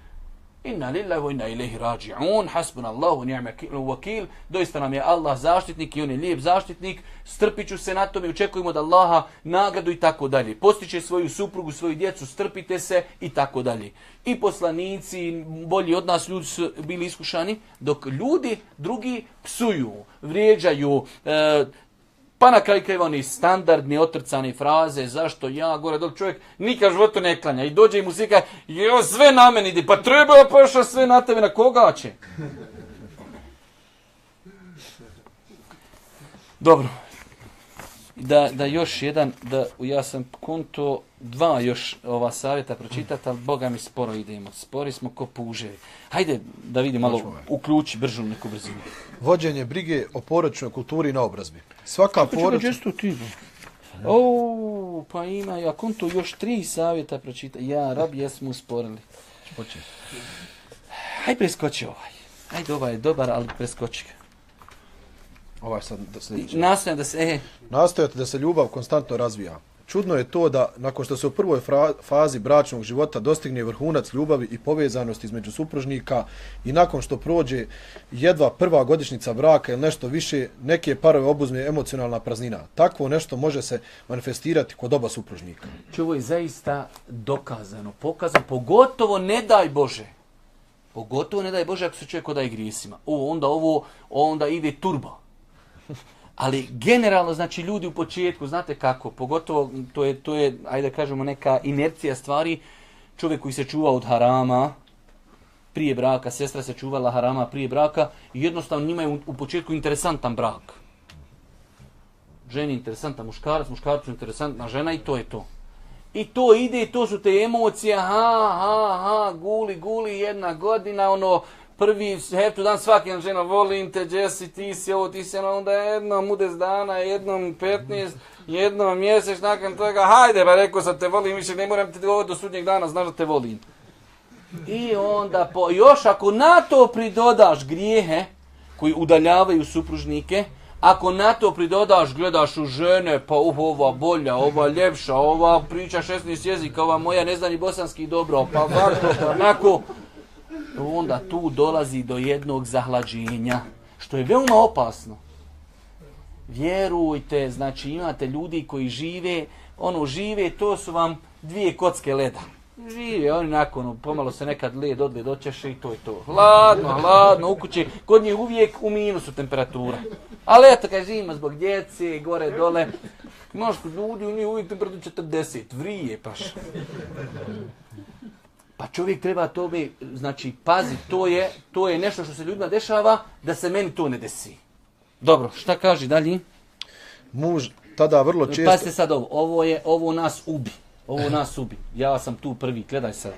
inna lillahi wa inna ilaihi rađi'un, hasbunallahu ni'mal wakil, doista nam je Allah zaštitnik i on je lijep zaštitnik, strpit ću se na tome, očekujemo da Allaha nagradu i tako dalje. Postiće svoju suprugu, svoju djecu, strpite se i tako dalje. I poslanici, bolji od nas ljudi su bili iskušani, dok ljudi drugi psuju, vrijeđaju, pa na kraju krajeva oni standardni otrcane fraze, zašto ja, gore dole, čovjek nikad životu ne klanja. I dođe i mu svi kaže, jo, sve na meni ide, pa treba paša sve na tebe, na koga će? Dobro. Da još jedan, ja sam konto 2 još ova savjeta pročitati, ali Boga mi sporo idemo. Spori smo ko puževi. Hajde da vidimo malo, uključi bržu neku brzinu. Vođenje brige o porodičnoj kulturi i naobrazbi. Svaka porodična... Pa ima, ja konto još 3 savjeta pročitati. Ja, rab, jesmo usporili. Hajde preskoči ovaj. Hajde, ovaj je dobar, ali preskoči ga. Ovaj sad sljedeći. Nastojati da se ljubav konstantno razvija. Čudno je to da, nakon što se u prvoj fazi bračnog života dostigne vrhunac ljubavi i povezanosti između supružnika i nakon što prođe jedva prva godišnjica braka ili nešto više, neke parove obuzme emocionalna praznina. Takvo nešto može se manifestirati kod oba supružnika. Ovo je zaista dokazano, pokazano, pogotovo ne daj Bože. Pogotovo ne daj Bože ako se čovjek odaje grijesima. Onda ide turbo. Ali generalno, znači, ljudi u početku, znate kako, pogotovo to je, ajde kažemo, neka inercija stvari, čovjek koji se čuva od harama prije braka, sestra se čuvala harama prije braka i jednostavno njima je u početku interesantan brak. Ženi interesantan muškarac, muškarcu interesantna žena i to je to. I to ide, to su te emocije, guli, 1 godina, prvi heftu dan svaki žena, volim te, Jesse, ti si ovo, ti si ono, onda jednom u 10 dana, jednom 15, jednom mjesec, nakon toga, hajde, ba rekao sam te volim, više ne moram te ovo do sudnjeg dana, znaš da te volim. I onda, još ako na to pridodaš grijehe koji udaljavaju supružnike, ako na to pridodaš, gledaš u žene, pa ova bolja, ova ljepša, ova priča 16 jezika, ova moja ne zna ni bosanski dobro, pa ovako, pa onako, onda tu dolazi do jednog zahlađenja, što je veoma opasno. Vjerujte, znači imate ljudi koji žive, to su vam 2 kocke leda. Živi, oni nakon, pomalo se nekad led očeše i to je to. Hladno, u kući, kod njih uvijek u minusu temperatura. Ali eto, kad živimo zbog djece, gore, dole, možeš kod ljudi, u njih uvijek temperatura 40, vrije paš. Pa čovjek treba tome, znači, pazi, to je nešto što se ljudima dešava, da se meni to ne desi. Dobro, šta kaže dalje? Muž tada vrlo često... Pazite sad ovo nas ubi. Ovo nas ubi. Ja sam tu prvi, gledaj sad.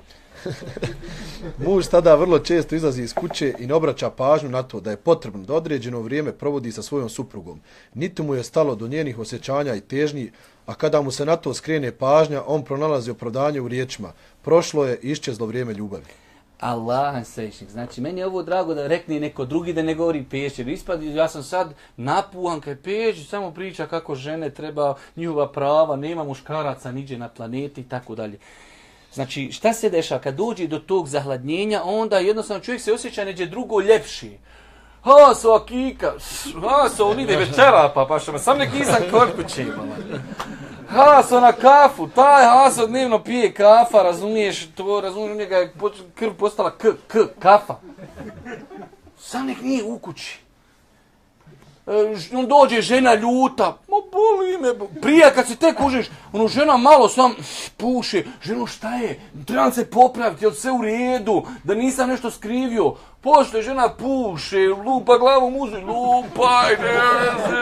Muž tada vrlo često izlazi iz kuće i ne obraća pažnju na to da je potrebno da određeno vrijeme provodi sa svojom suprugom. Niti mu je stalo do njenih osjećanja i težnji, a kada mu se na to skrene pažnja, on pronalazi opravdanje u riječima. Prošlo je i iščezlo vrijeme ljubavi. Allah sejšnik. Znači, meni je ovo drago da rekne neko drugi da ne govori Pešić. Ispadi, ja sam sad napuhan kaj Pešić samo priča kako žene treba njihova prava, nema muškaraca niđe na planeti i tako dalje. Znači, šta se dešava? Kad dođe do tog zahladnjenja, onda jednostavno čovjek se osjeća neđe drugo ljepši. Ha, so akika, ha, so on ide večera, pa što me sam nek nisam kod kuće imala. Ha, so na kafu, taj Haso dnevno pije kafa, razumiješ, njega je krv postala kafa. Sam nek nije u kući. On dođe, žena ljuta, ma boli me, prija kad se tek užiš, žena malo sam puše, ženo šta je, trebam se popraviti, jel sve u redu, da nisam nešto skrivio. Pošto žena puše, lupa glavom uzi, lupaj,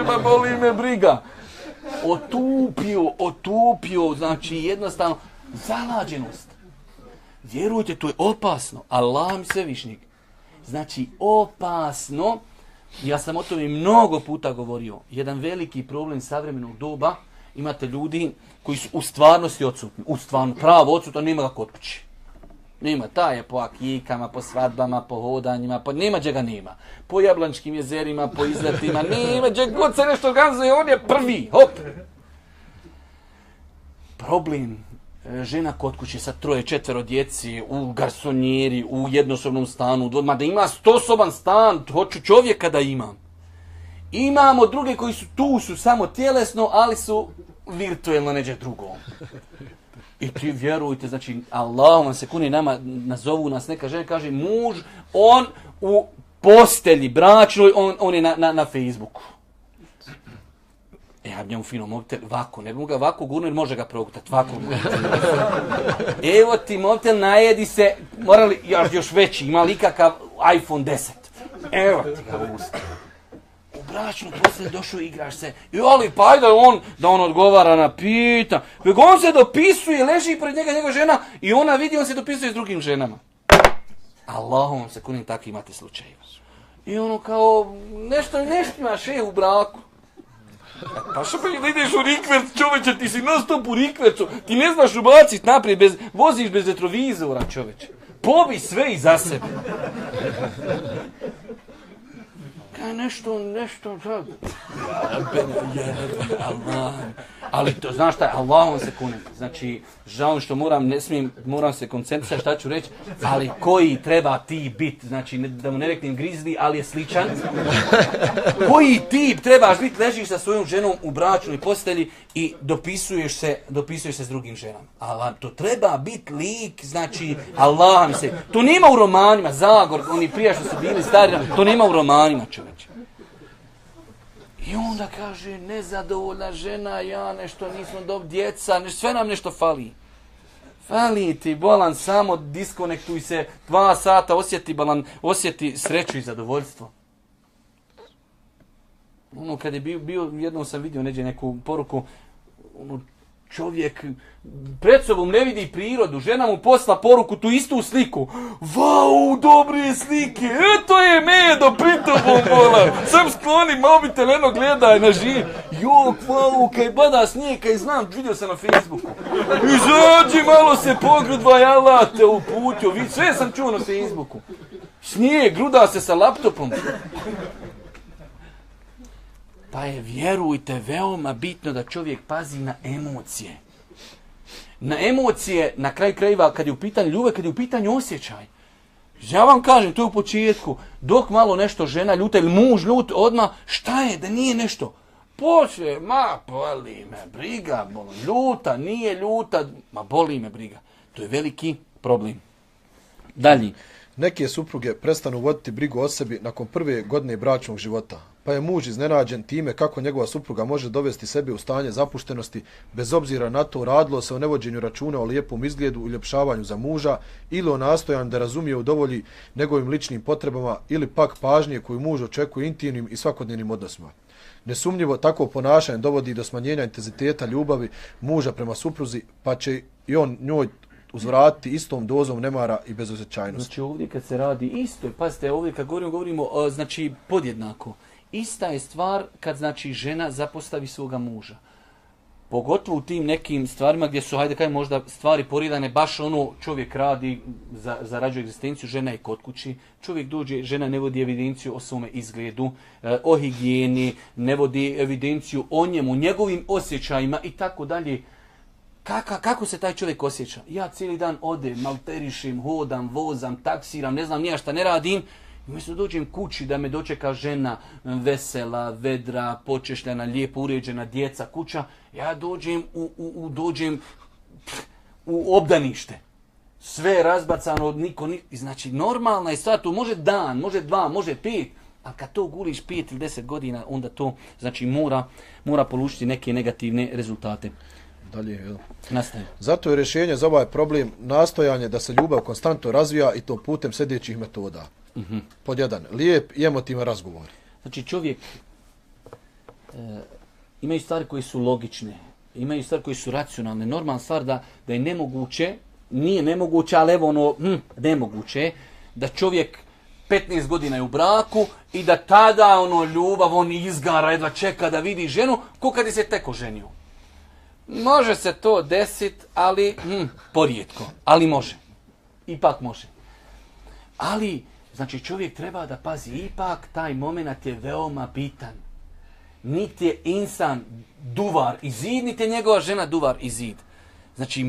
ma boli me briga. Otupio, znači jednostavno zalađenost. Vjerujte, to je opasno. Allah mi svevišnjik. Znači opasno. Ja sam o tome mnogo puta govorio. Jedan veliki problem savremenog doba, imate ljudi koji su u stvarnosti odsutni. U stvarno, pravo odsutno, nema ga kod kući. Nema, taj je po akikama, po svadbama, po hodanjima, nema gdje ga nema. Po Jablančkim jezerima, po izletima, nema gdje god se nešto organizuje, on je prvi, hop. Problem, žena kod kuće sa 3-4 djeci, u garsonjeri, u jednosobnom stanu, da ima 100-soban stan, hoću čovjeka da imam. Imamo druge koji su tu, su samo tjelesno, ali su virtuelno neđe drugom. I ti vjerujte, znači, Allah vam se kuni nama, nazovu nas neka žena, kaže muž, on u postelji bračnoj, on je na Facebooku. Ja bi njemu fino mobitel, ovako, ne bi mu ga ovako gurno jer može ga progutati, ovako. Evo ti mobitel, najedi se, morali, još veći, ima li ikakav iPhone 10. Evo ti ga u usta. U bračnu postelju došao, igraš se. I ali pa ajde da on odgovara na pita. Vego on se dopisuje, leži pred njega žena i ona vidi, on se dopisuje s drugim ženama. Allahom se kunim tako imate slučajeva. I ono kao, nešto ima šeh u braku. Pa što pa ideš u rikverc, čoveče, ti si non stop u rikvercu, ti ne znaš ubaciti naprijed, voziš bez retrovizora, čoveče. Pobi sve iza sebe. Kaj nešto, sad. Allah. Ali to, znaš šta, Allahom se kunem. Znači, žao što moram se koncentrirati šta ću reći, ali koji treba ti biti, znači, da mu ne reknem grizli, ali je sličan. Koji ti trebaš biti, ležiš sa svojom ženom u bračnoj postelji i dopisuješ se s drugim ženama. Allah, to treba biti lik, znači, Allah mi se, to nema u romanima, Zagor, oni prije što su bili stari, to nema u romanima, čoveče. I onda kaže, nezadovoljna žena, ja nešto nisam dob djeca, sve nam nešto fali. Fali ti, bolan, samo diskonektuj se, 2 sata, osjeti sreću i zadovoljstvo. Kad je bio, jednom sam vidio neku poruku, čovjek pred sobom ne vidi prirodu, žena mu posla poruku, tu istu sliku. Vau, dobre slike, eto je medo pri tobom, bolan. Sam skloni mobitel, eno gledaj na živ. Jok, vau, kaj bada snijeg, kaj znam, vidio sam na Facebooku. Izađi, malo se pogrudvaj, Allah te uputio, sve sam čuo na Facebooku. Snijeg, gruda se sa laptopom. Pa je, vjerujte, veoma bitno da čovjek pazi na emocije. Na emocije, na kraju krajeva, kad je u pitanju ljubav, kad je u pitanju osjećaj. Ja vam kažem, to je u početku, dok malo nešto žena ljuta ili muž ljut, odmah, šta je, da nije nešto? Poče, ma boli me briga, ljuta, nije ljuta, ma boli me briga. To je veliki problem. Dalje. Neke supruge prestanu voditi brigu o sebi nakon prve godine bračnog života, pa je muž iznenađen time kako njegova supruga može dovesti sebe u stanje zapuštenosti, bez obzira na to radilo se o nevođenju računa o lijepom izgledu i uljepšavanju za muža, ili o nastojanju da razumije udovolji njegovim ličnim potrebama, ili pak pažnje koju muž očekuje intimnim i svakodnevnim odnosima. Nesumnjivo, takvo ponašanje dovodi do smanjenja intenziteta ljubavi muža prema supruzi, pa će i on njoj uzvratiti istom dozom nemara i bezosjećajnosti. Znači ovdje kad se radi isto, pazite, ovdje kad govorimo znači podjednako. Ista je stvar kad znači žena zapostavi svoga muža. Pogotovo u tim nekim stvarima gdje su, hajde kaj možda stvari poridane, baš ono čovjek radi, zarađuje egzistenciju, žena je kod kući, čovjek dođe, žena ne vodi evidenciju o svome izgledu, o higijeni, ne vodi evidenciju o njemu, njegovim osjećajima i tako dalje. Kako se taj čovjek osjeća? Ja cijeli dan odem, malterišem, hodam, vozam, taksiram, ne znam nija šta ne radim. I umjesto dođem kući da me dočeka žena vesela, vedra, počešljena, lijepo uređena, djeca, kuća, ja dođem u obdanište. Sve razbacano, niko. Znači normalna je stvar, to može dan, može 2, može 5, a kad to guliš 5 ili 10 godina, onda to znači mora polučiti neke negativne rezultate. Dalje, Nastaje. Zato je rješenje za ovaj problem nastojanje da se ljubav konstantno razvija i to putem sljedećih metoda. Pod 1. Lijep i emotivan razgovor. Znači čovjek imaju stvari koje su logične, imaju stvari koje su racionalne. Normalna stvar da je nemoguće, nije nemoguće, ali evo nemoguće da čovjek 15 godina je u braku i da tada ljubav, on izgara, jedva čeka da vidi ženu, ko kad je se tek oženio. Može se to desiti, ali porijetko. Ali može. Ipak može. Ali, znači čovjek treba da pazi, ipak taj moment je veoma bitan. Niti je insan duvar i zid, niti je njegova žena duvar i zid. Znači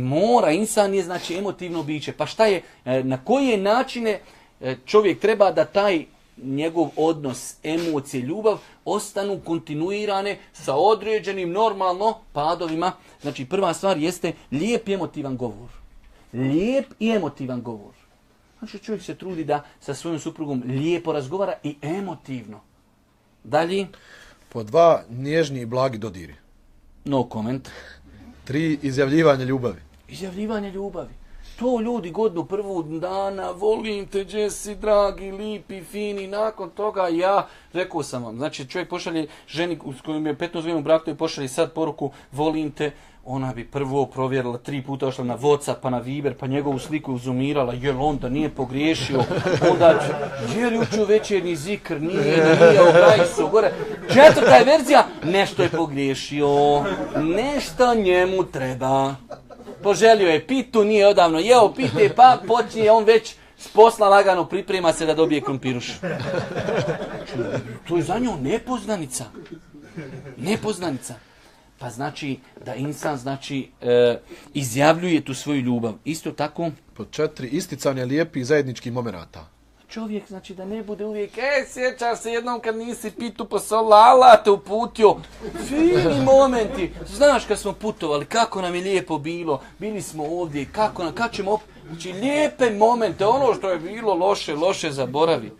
insan je znači emotivno biće. Pa šta je, na koje načine čovjek treba da taj njegov odnos, emocije, ljubav ostanu kontinuirane sa određenim normalno padovima. Znači prva stvar jeste lijep i emotivan govor. Lijep i emotivan govor. Znači čovjek se trudi da sa svojom suprugom lijepo razgovara i emotivno. Dalje. Pod 2. Nježni i blagi dodiri. No comment. 3. Izjavljivanje ljubavi. Izjavljivanje ljubavi. To ljudi godinu prvu dana, volim te, Jesse, dragi, lipi, fini, nakon toga ja, rekao sam vam, znači čovjek pošalje ženi s kojom je 15 godina u braku i pošalje sad poruku, volim te, ona bi prvo provjerila 3 puta, ošla na WhatsApp, pa na Viber, pa njegovu sliku uzumirala, jel on da nije pogriješio, onda je li učio večernji zikr, nije ograj su gore. 4. je verzija, nešto je pogriješio, nešto njemu treba. Poželio je pitu, nije odavno jeo pite, pa počinje on već s posla lagano priprema se da dobije krumpiruš. To je za nju nepoznanica. Nepoznanica. Pa znači da insan izjavljuje tu svoju ljubav. Isto tako. Pod 4. Isticanje lijepih zajedničkih momenata. Čovjek znači da ne bude uvijek, sjećaš se jednom kad nisi pitu poslala, Allah te uputio. Fini momenti. Znaš kad smo putovali, kako nam je lijepo bilo, bili smo ovdje, kad ćemo znači lijepe momente, ono što je bilo loše zaboravi.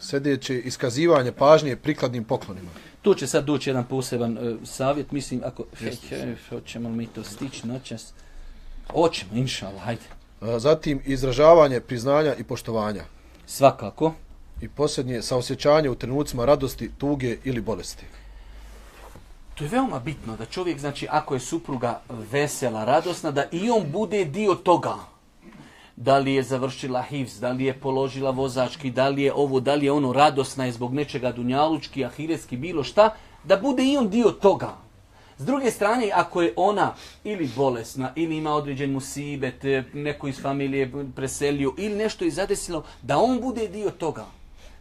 Sljedeće, iskazivanje pažnje prikladnim poklonima. Tu će sad doći jedan poseban savjet, mislim, ako hoćemo li mi to stići noćas, hoćemo, inšallah, hajde. Zatim, izražavanje priznanja i poštovanja. Svakako. I posljednje, saosjećanje u trenucima radosti, tuge ili bolesti. To je veoma bitno da čovjek, znači, ako je supruga vesela, radosna, da i on bude dio toga. Da li je završila hifz, da li je položila vozački, da li je ovo, da li je ono, radosna je zbog nečega dunjalučki, ahiretski, bilo šta, da bude i on dio toga. S druge strane, ako je ona ili bolesna, ili ima određen musibet, neko iz familije preselio, ili nešto je zadesilo, da on bude dio toga.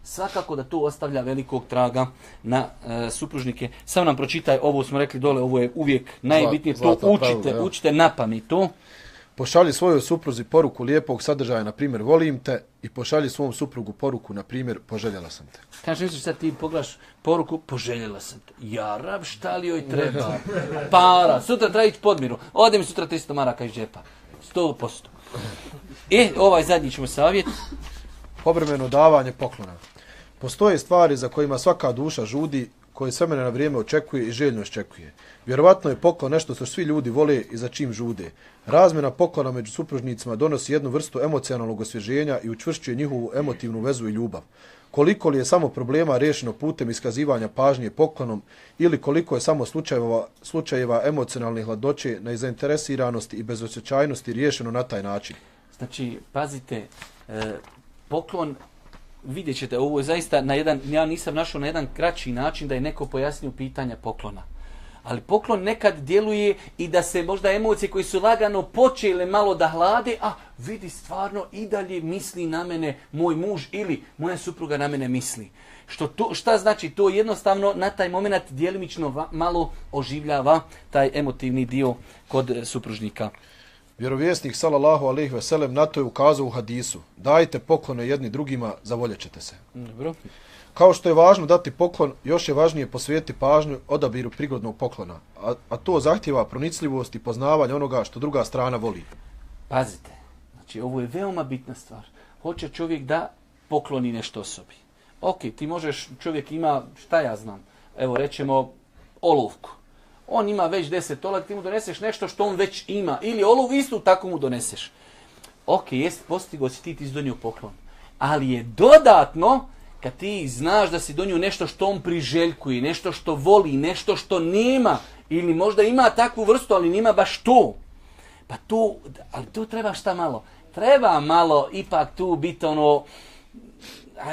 Svakako da to ostavlja velikog traga na supružnike. Samo nam pročitaj, ovo smo rekli dole, ovo je uvijek najbitnije, to učite na pamet to. Pošalji svojoj supruzi poruku lijepog sadržaja, na primjer, volim te, i pošalji svom suprugu poruku, na primjer, poželjela sam te. Kaže, misliš sad ti pogledaš poruku, poželjela sam te. Ja rab, šta li joj treba? Para, sutra treba ići podmiru. Ode mi sutra 300 maraka iz džepa. 100%. Ovaj zadnji ćemo savjet. Povremeno davanje poklona. Postoje stvari za kojima svaka duša žudi, koje s vremena na vrijeme očekuje i željno očekuje. Vjerovatno je poklon nešto što svi ljudi vole i za čim žude. Razmjena poklona među supružnicima donosi jednu vrstu emocionalnog osvježenja i učvršćuje njihovu emotivnu vezu i ljubav. Koliko li je samo problema riješeno putem iskazivanja pažnje poklonom ili koliko je samo slučajeva emocionalne hladnoće, nezainteresiranosti i bezosjećajnosti riješeno na taj način. Znači, pazite, poklon, vidjet ćete, ovo je zaista ja nisam našao na jedan kraći način da je neko pojasnio pitanja poklona. Ali poklon nekad djeluje i da se možda emocije koje su lagano počele malo da hlade, a vidi stvarno i dalje misli na mene moj muž ili moja supruga na mene misli. Šta znači? To jednostavno na taj moment djelimično malo oživljava taj emotivni dio kod supružnika. Vjerovjesnik sallallahu alejhi ve sellem na to je ukazao u hadisu: dajte poklone jedni drugima, zavoljet ćete se. Dobro. Kao što je važno dati poklon, još je važnije posvetiti pažnju odabiru prigodnog poklona, a to zahtijeva pronicljivost i poznavanje onoga što druga strana voli. Pazite, znači ovo je veoma bitna stvar. Hoće čovjek da pokloni nešto osobi. Ok, ti možeš, čovjek ima, šta ja znam, evo rećemo olovku. On ima već 10 olovka, ti mu doneseš nešto što on već ima. Ili olovu istu, tako mu doneseš. Ok, jest, postigo si ti donio poklon. Ali je dodatno kad ti znaš da si donio nešto što on priželjkuje, nešto što voli, nešto što nema, ili možda ima takvu vrstu, ali nema baš to. Pa to, ali to treba šta malo? Treba malo ipak tu biti ono,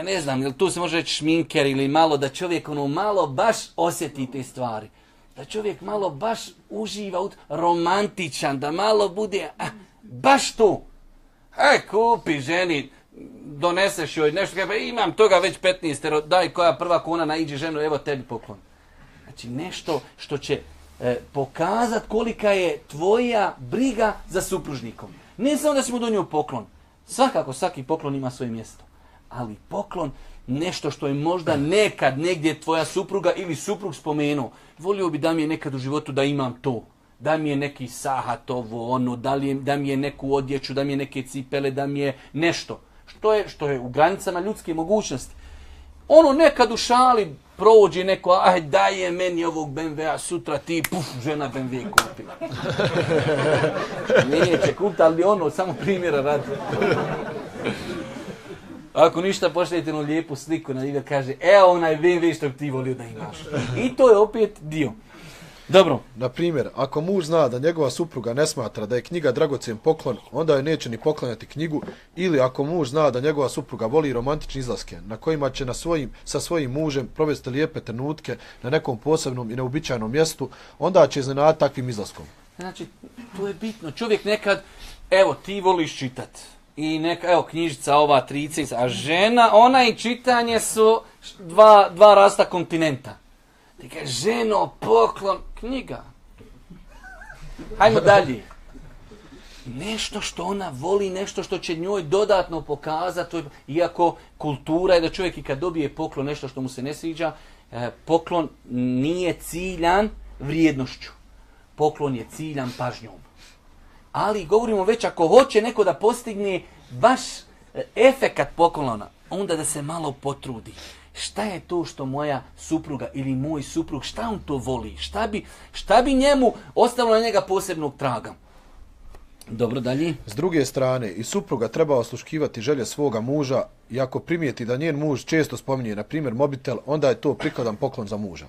ne znam, jel tu se može reći šminker ili malo da čovjek malo baš osjeti te stvari. Da čovjek malo baš uživa, romantičan, da malo bude, baš to. Kupi ženi, doneseš joj nešto, imam toga već 15, daj koja prva kuna naiđe ženu, evo tebi poklon. Znači nešto što će pokazati kolika je tvoja briga za supružnikom. Ne samo da si mu donio poklon. Svakako svaki poklon ima svoje mjesto. Ali poklon, nešto što je možda nekad negdje tvoja supruga ili suprug spomenuo. Volio bi da mi je nekad u životu da imam to. Da mi je neki sahat ovo, ono, da mi je neku odjeću, da mi je neke cipele, da mi je nešto. Što je u granicama ljudske mogućnosti. Ono nekad u šali prođe neko, daj je meni ovog BMW-a, sutra ti, žena BMW kupila. Neće kupiti, ali ono, samo primjera radi. Ako ništa, pošaljete jednu lijepu sliku na ide, kaže, evo onaj BMW što bi ti volio da imaš. I to je opet dio. Dobro. Na primjer, ako muž zna da njegova supruga ne smatra da je knjiga dragocjen poklon, onda je neće ni poklanjati knjigu, ili ako muž zna da njegova supruga voli romantične izlaske, na kojima će sa svojim mužem provesti lijepe trenutke na nekom posebnom i neobičajnom mjestu, onda će iznenaditi takvim izlaskom. Znači, to je bitno. Čovjek nekad, evo, ti voliš čitat. I neka, evo, knjižica ova 30, a žena, ona i čitanje su dva rasta kontinenta. Ti kaže, ženo, poklon, knjiga. Hajmo dalje. Nešto što ona voli, nešto što će njoj dodatno pokazati, iako kultura je da čovjek i kad dobije poklon, nešto što mu se ne sviđa, poklon nije ciljan vrijednošću. Poklon je ciljan pažnjom. Ali govorimo već ako hoće neko da postigne baš efekat poklona, onda da se malo potrudi. Šta je to što moja supruga ili moj suprug, šta on to voli? Šta bi njemu ostavilo na njega posebnog traga? Dobro, dalje. S druge strane, i supruga treba osluškivati želje svoga muža i ako primijeti da njen muž često spominje, na primjer, mobitel, onda je to prikladan poklon za muža.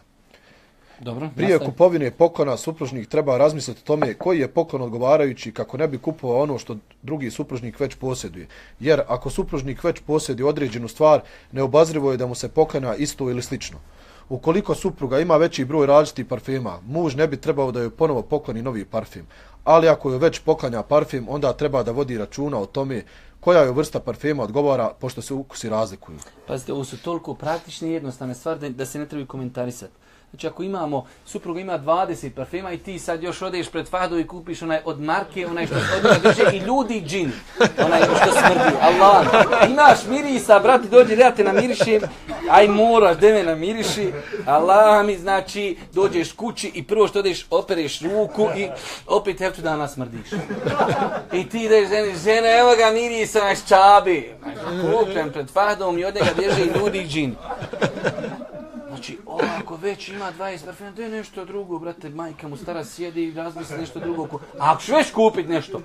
Dobro, prije kupovine poklona supružnik treba razmisliti o tome koji je poklon odgovarajući kako ne bi kupovao ono što drugi supružnik već posjeduje. Jer ako supružnik već posjeduje određenu stvar, neobazrivo je da mu se poklanja isto ili slično. Ukoliko supruga ima veći broj različitih parfema, muž ne bi trebao da joj ponovo pokloni novi parfem. Ali ako joj već poklanja parfem, onda treba da vodi računa o tome koja joj vrsta parfema odgovara, pošto se ukusi razlikuju. Pazite, ovo su toliko praktične i jednostavne stvari da se ne trebaju komentarisati. Znači ako imamo, supruga ima 20 parfema i ti sad još odeš pred Fahdu i kupiš onaj od marke, onaj što od njega drže i ljudi džin, onaj što smrdi, Allah. Imaš mirisa, brate, dođi da te namirišim, aj moraš da me namiriši, Allah mi, znači, dođeš kući i prvo što odeš, opereš ruku i opet heftu dana smrdiš. I ti ideš žene, evo ga mirisa na ščabi. Kupljen pred Fahdom i od njega bježe i ljudi džin. Znači, ako već ima 20 parfema, da je nešto drugo, brate, majka mu stara sjedi i razmisli nešto drugo. A ako ću već kupit nešto,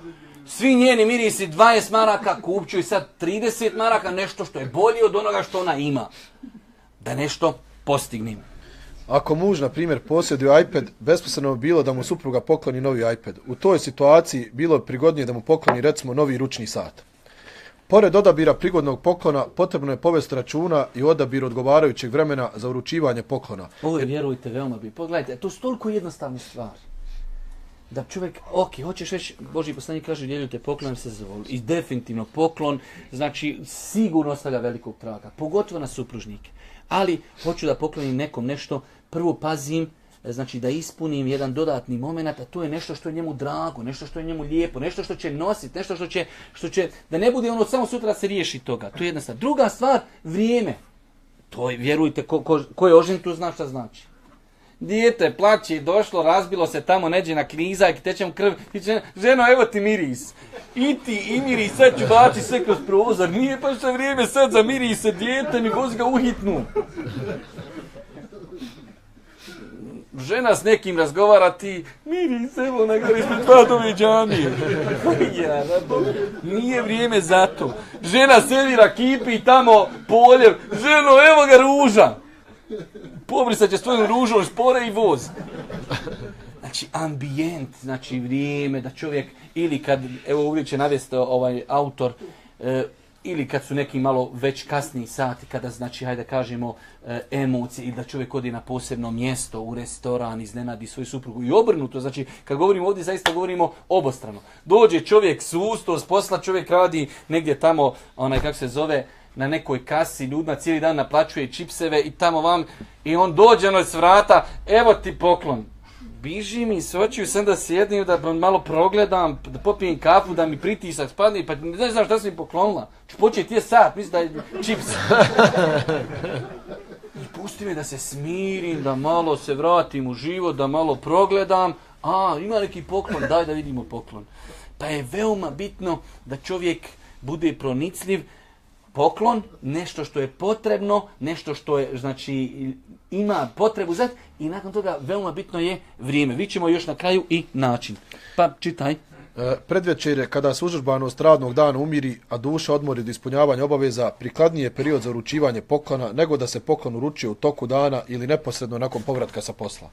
svi njeni mirisi 20 maraka, kupću i sad 30 maraka, nešto što je bolje od onoga što ona ima. Da nešto postignem. Ako muž, na primjer, posjeduje iPad, besposljedno bi bilo da mu supruga pokloni novi iPad. U toj situaciji bilo bi prigodnije da mu pokloni, recimo, novi ručni sat. Pored odabira prigodnog poklona, potrebno je povesti računa i odabir odgovarajućeg vremena za uručivanje poklona. Ovo je, vjerujte, veoma bi. Pogledajte, to su toliko jednostavne stvari. Da čovjek, hoćeš već, Božji poslanik kaže, djeljujte poklon se zavoli. I definitivno poklon, znači, sigurno ostavlja velikog traga, pogotovo na supružnike. Ali, hoću da poklonim nekom nešto, prvo pazim, znači da ispunim jedan dodatni moment, a to je nešto što je njemu drago, nešto što je njemu lijepo, nešto što će nositi, nešto što će da ne bude ono samo sutra da se riješi toga. To je jedna stvar. Druga stvar, vrijeme. To je, vjerujte, ko je ožen tu zna šta znači. Dijete plaće, došlo, razbilo se tamo neđe na klizak, teče mu krv, i ženo, evo ti miris. I ti, i miris, sad ću baci sve kroz prozor, nije pa što vrijeme sad za mirise, dijete mi vozi ga uhitnu. Žena s nekim razgovara, ti miris, evo na gori ispred Fadove džamije. Nije vrijeme za to. Žena servira kipi tamo poljev, ženo, evo ga ruža. Pobrisat će s tvojom ružom špore i voz. Znači, ambijent, znači vrijeme da čovjek, ili kad, evo uvijek će navesti ovaj autor, ili kad su neki malo već kasniji sati, kada, znači, hajde kažemo, emocije, ili da čovjek odi na posebno mjesto, u restoran, iznenadi svoju suprugu i obrnuto. Znači, kad govorimo ovdje, zaista govorimo obostrano. Dođe čovjek s ustom, s posla, čovjek radi negdje tamo, kako se zove, na nekoj kasi, ljudima cijeli dan naplaćuje čipseve i tamo vam, i on dođe s vrata, evo ti poklon. Biži mi s očiju, sam da sjednim, da malo progledam, da popijem kafu, da mi pritisak spadne, pa ne znam šta sam mi poklonila. Ću početi je sat, mislim da je čips. I pusti me da se smirim, da malo se vratim u život, da malo progledam. Ima neki poklon, daj da vidimo poklon. Pa je veoma bitno da čovjek bude pronicljiv. Poklon, nešto što je potrebno, nešto što je, znači, ima potrebu za, i nakon toga veoma bitno je vrijeme. Vi ćemo još na kraju i način. Pa čitaj. Predvečer je kada se užurbanost radnog dana umiri, a duša odmori od ispunjavanja obaveza, prikladniji je period za uručivanje poklona nego da se poklon uručuje u toku dana ili neposredno nakon povratka sa posla.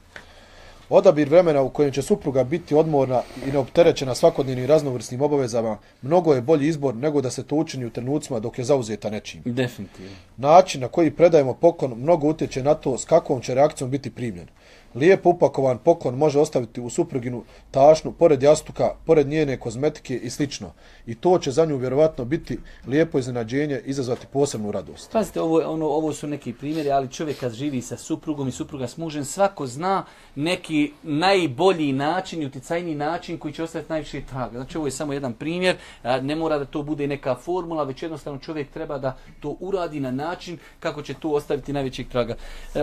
Odabir vremena u kojem će supruga biti odmorna i neopterećena svakodnevnim raznovrsnim obavezama mnogo je bolji izbor nego da se to učini u trenucima dok je zauzeta nečim. Definitivno. Način na koji predajemo poklon mnogo utječe na to s kakvom će reakcijom biti primljen. Lijepo upakovan poklon može ostaviti u supruginu tašnu, pored jastuka, pored njene kozmetike i slično. I to će za nju vjerovatno biti lijepo iznenađenje, izazvati posebnu radost. Pazite, ovo su neki primjeri, ali čovjek kad živi sa suprugom i supruga s mužem, svako zna neki najbolji način i utjecajniji način koji će ostaviti najviše traga. Znači, ovo je samo jedan primjer, ne mora da to bude neka formula, već jednostavno čovjek treba da to uradi na način kako će to ostaviti najvećeg traga.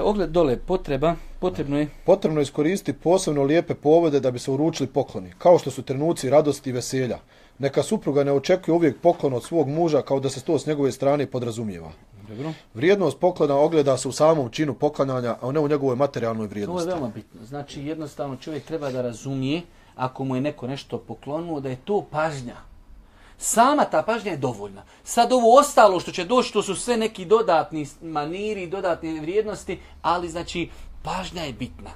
Ogled dole, potrebno je iskoristiti posebno lijepe povode da bi se uručili pokloni, kao što su trenuci radosti i veselja. Neka supruga ne očekuje uvijek poklon od svog muža kao da se to s njegove strane podrazumijeva. Dobro. Vrijednost poklona ogleda se u samom činu poklanjanja, a ne u njegovoj materijalnoj vrijednosti. To je veoma bitno. Znači, jednostavno čovjek treba da razumije, ako mu je neko nešto poklonuo, da je to pažnja. Sama ta pažnja je dovoljna. Sad ovo ostalo što će doći, to su sve neki dodatni maniri, dodatne vrijednosti, ali znači pažnja je bitna.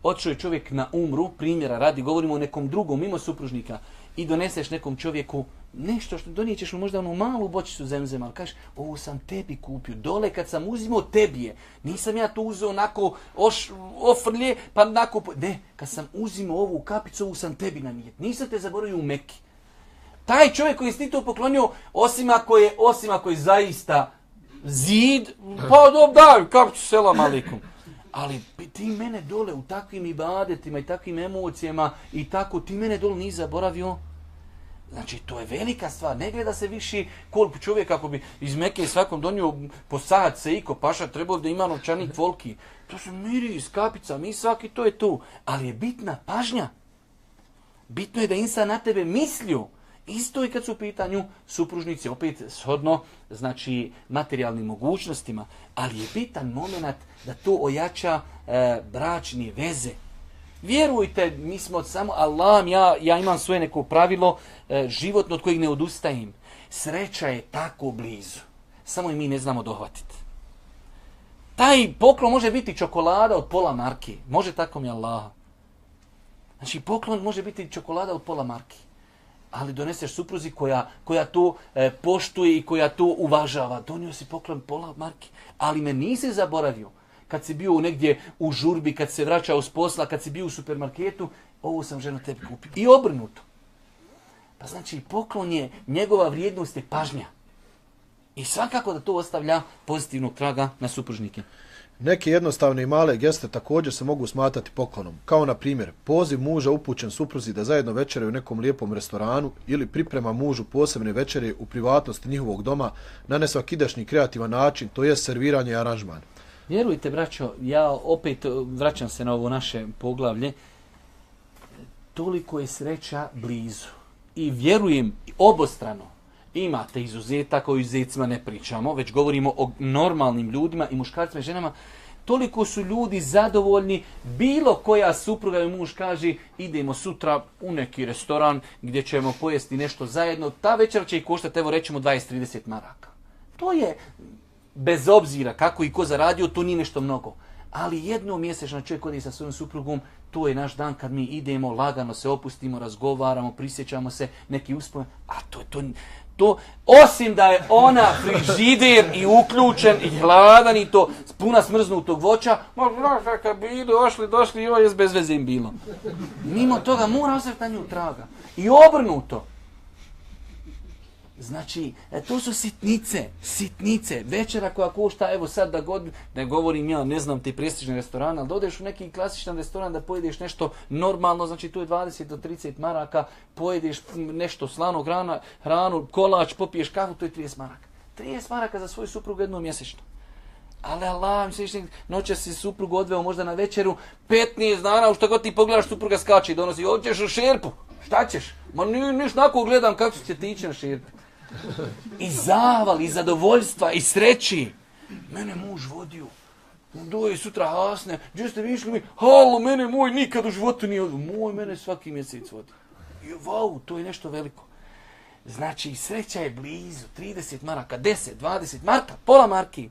Otišao je čovjek na umru, primjera radi, govorimo o nekom drugom, mimo supružnika, i doneseš nekom čovjeku nešto što donijećeš mu možda onu malu bočicu zemzema, ali kažeš, ovo sam tebi kupio, dole kad sam uzimao tebi je, nisam ja to uzeo onako ofrlje, pa onako, ne, kad sam uzimao ovu kapicu, ovu sam tebi namijet, nisam te zaboravio u Meki. Taj čovjek koji si ti to poklonio, osim ako je zaista zid, pa daj, kako ću selam alikum. Ali ti mene dole u takvim ibadetima i takvim emocijama i tako, ti mene dole nisi zaboravio. Znači, to je velika stvar. Ne gleda se više koliko čovjek, ako bi iz Mekke svakom donio po sat seiko, paša, trebao da ima novčanik volki. To su miris, kapica, mi svaki, to je tu. Ali je bitna pažnja. Bitno je da insan na tebe mislio. Isto i kad su u pitanju supružnici, opet shodno, znači, materijalnim mogućnostima. Ali je bitan moment da to ojača bračne veze. Vjerujte, mi smo samo Allah, ja imam svoje neko pravilo životno od kojeg ne odustajem. Sreća je tako blizu. Samo i mi ne znamo dohvatiti. Taj poklon može biti čokolada od pola marke. Može tako mi Allah. Znači poklon može biti čokolada od pola marke. Ali doneseš supruzi koja to poštuje i koja to uvažava. Donio si poklon pola marke. Ali me nisi zaboravio. Kad si bio negdje u žurbi, kad se vraćao s posla, kad si bio u supermarketu, ovo sam ženo tebi kupio. I obrnuto. Pa znači, poklon je, njegova vrijednost je pažnja. I svakako da to ostavlja pozitivnog traga na supružnike. Neke jednostavne i male geste također se mogu smatrati poklonom. Kao na primjer, poziv muža upućen supruzi da zajedno večeraju u nekom lijepom restoranu ili priprema mužu posebne večere u privatnosti njihovog doma na nesvakidašnji kreativan način, to je serviranje i aranžman. Vjerujte, braćo, ja opet vraćam se na ovo naše poglavlje. Toliko je sreća blizu. I vjerujem obostrano. Imate izuzetaka, o izuzetcima ne pričamo, već govorimo o normalnim ljudima i muškarcima i ženama. Toliko su ljudi zadovoljni, bilo koja supruga i muž kaže idemo sutra u neki restoran gdje ćemo pojesti nešto zajedno. Ta večera će i koštati, evo rećemo 20-30 maraka. To je, bez obzira kako i ko zaradio, to nije nešto mnogo. Ali jednom mjesečno čovjek odi sa svojom suprugom, to je naš dan kad mi idemo, lagano se opustimo, razgovaramo, prisjećamo se, neki uspomeni. A to, osim da je ona frižider i uključen i hladan i to puna smrznutog voća, ma znaš kad bi došli, joj je bez veze im bilo. Mimo toga mora ostaviti na nju traga. I obrnuto. Znači, to su sitnice. Večera koja košta, evo sad ne govorim ja, ne znam ti prestižni restoran, ali da odeš u neki klasičan restoran da pojedeš nešto normalno, znači tu je 20 do 30 maraka, pojedeš nešto slanog hranu, kolač, popiješ kafu, to je 30 maraka. 30 maraka za svoju suprugu jednom mjesečno. Ali Allah, misliš, noća si suprugu odveo možda na večeru, 15 dana, u što god ti pogledaš, supruga skače i donosi, hoćeš u šerpu, šta ćeš? Ma niš nako gledam kako će ti ići na šerpu. I zaval, i zadovoljstva, i sreći. Mene muž vodio. Doje sutra hasne. Gdje ste vi išli mi? Halo, mene moj nikad u životu nije vodio. Moj mene svaki mjesec vodi. I vau, to je nešto veliko. Znači, sreća je blizu. 30 maraka, 10, 20 marka, pola marki.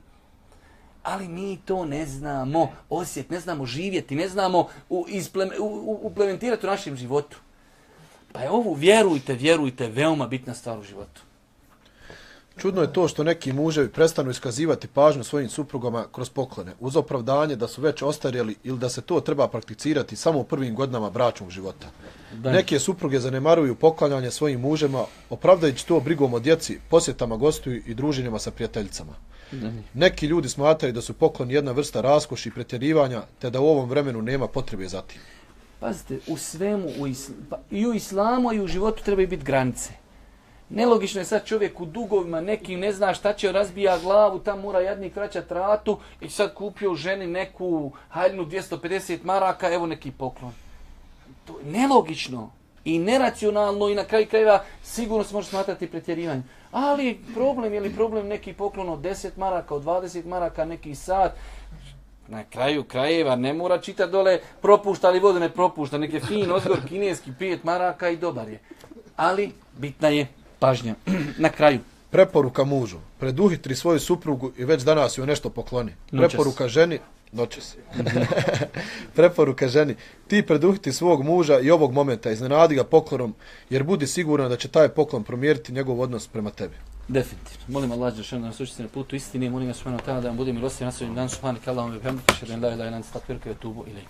Ali mi to ne znamo osjetiti, ne znamo živjeti, ne znamo implementirati u našem životu. Pa je ovo, vjerujte, veoma bitna stvar u životu. Čudno je to što neki muževi prestanu iskazivati pažnju svojim suprugama kroz poklone, uz opravdanje da su već ostarjeli ili da se to treba prakticirati samo u prvim godinama bračnog života. Da. Neke supruge zanemaruju poklanjanje svojim mužema, opravdajući to brigom o djeci, posjetama gostiju i druženjima sa prijateljicama. Da. Neki ljudi smatraju da su pokloni jedna vrsta raskoši i pretjerivanja, te da u ovom vremenu nema potrebe za tim. Pazite, u svemu, i u islamu i u životu trebaju biti granice. Nelogično je sad čovjek u dugovima nekim, ne zna šta će, razbija glavu, tam mora jadnik vraćati ratu i sad kupio ženi neku haljnu 250 maraka, evo neki poklon. To je nelogično i neracionalno i na kraju krajeva sigurno se može smatrati pretjerivanjem. Ali je li problem neki poklon od 10 maraka, od 20 maraka, neki sat. Na kraju krajeva ne mora čitati dole propušta ali vodu ne propušta, neki fin odgovor kineski 5 maraka i dobar je. Ali bitna je pažnja. Na kraju. Preporuka mužu. Preduhitri svoju suprugu i već danas joj nešto pokloni. Preporuka ženi. Noćas. Preporuka ženi. Ti preduhiti svog muža i ovog momenta, iznenadi ga poklonom, jer budi siguran da će taj poklon promijeniti njegov odnos prema tebi. Definitivno. Molim Allah da nas učiti na putu istine, molim ga subhanahu wa ta'ala da vam bude milostiv na svojim danu, subhanak Allahumma wa bihamdika, ashhadu an la ilaha illa anta, astaghfiruka wa atubu ilejk.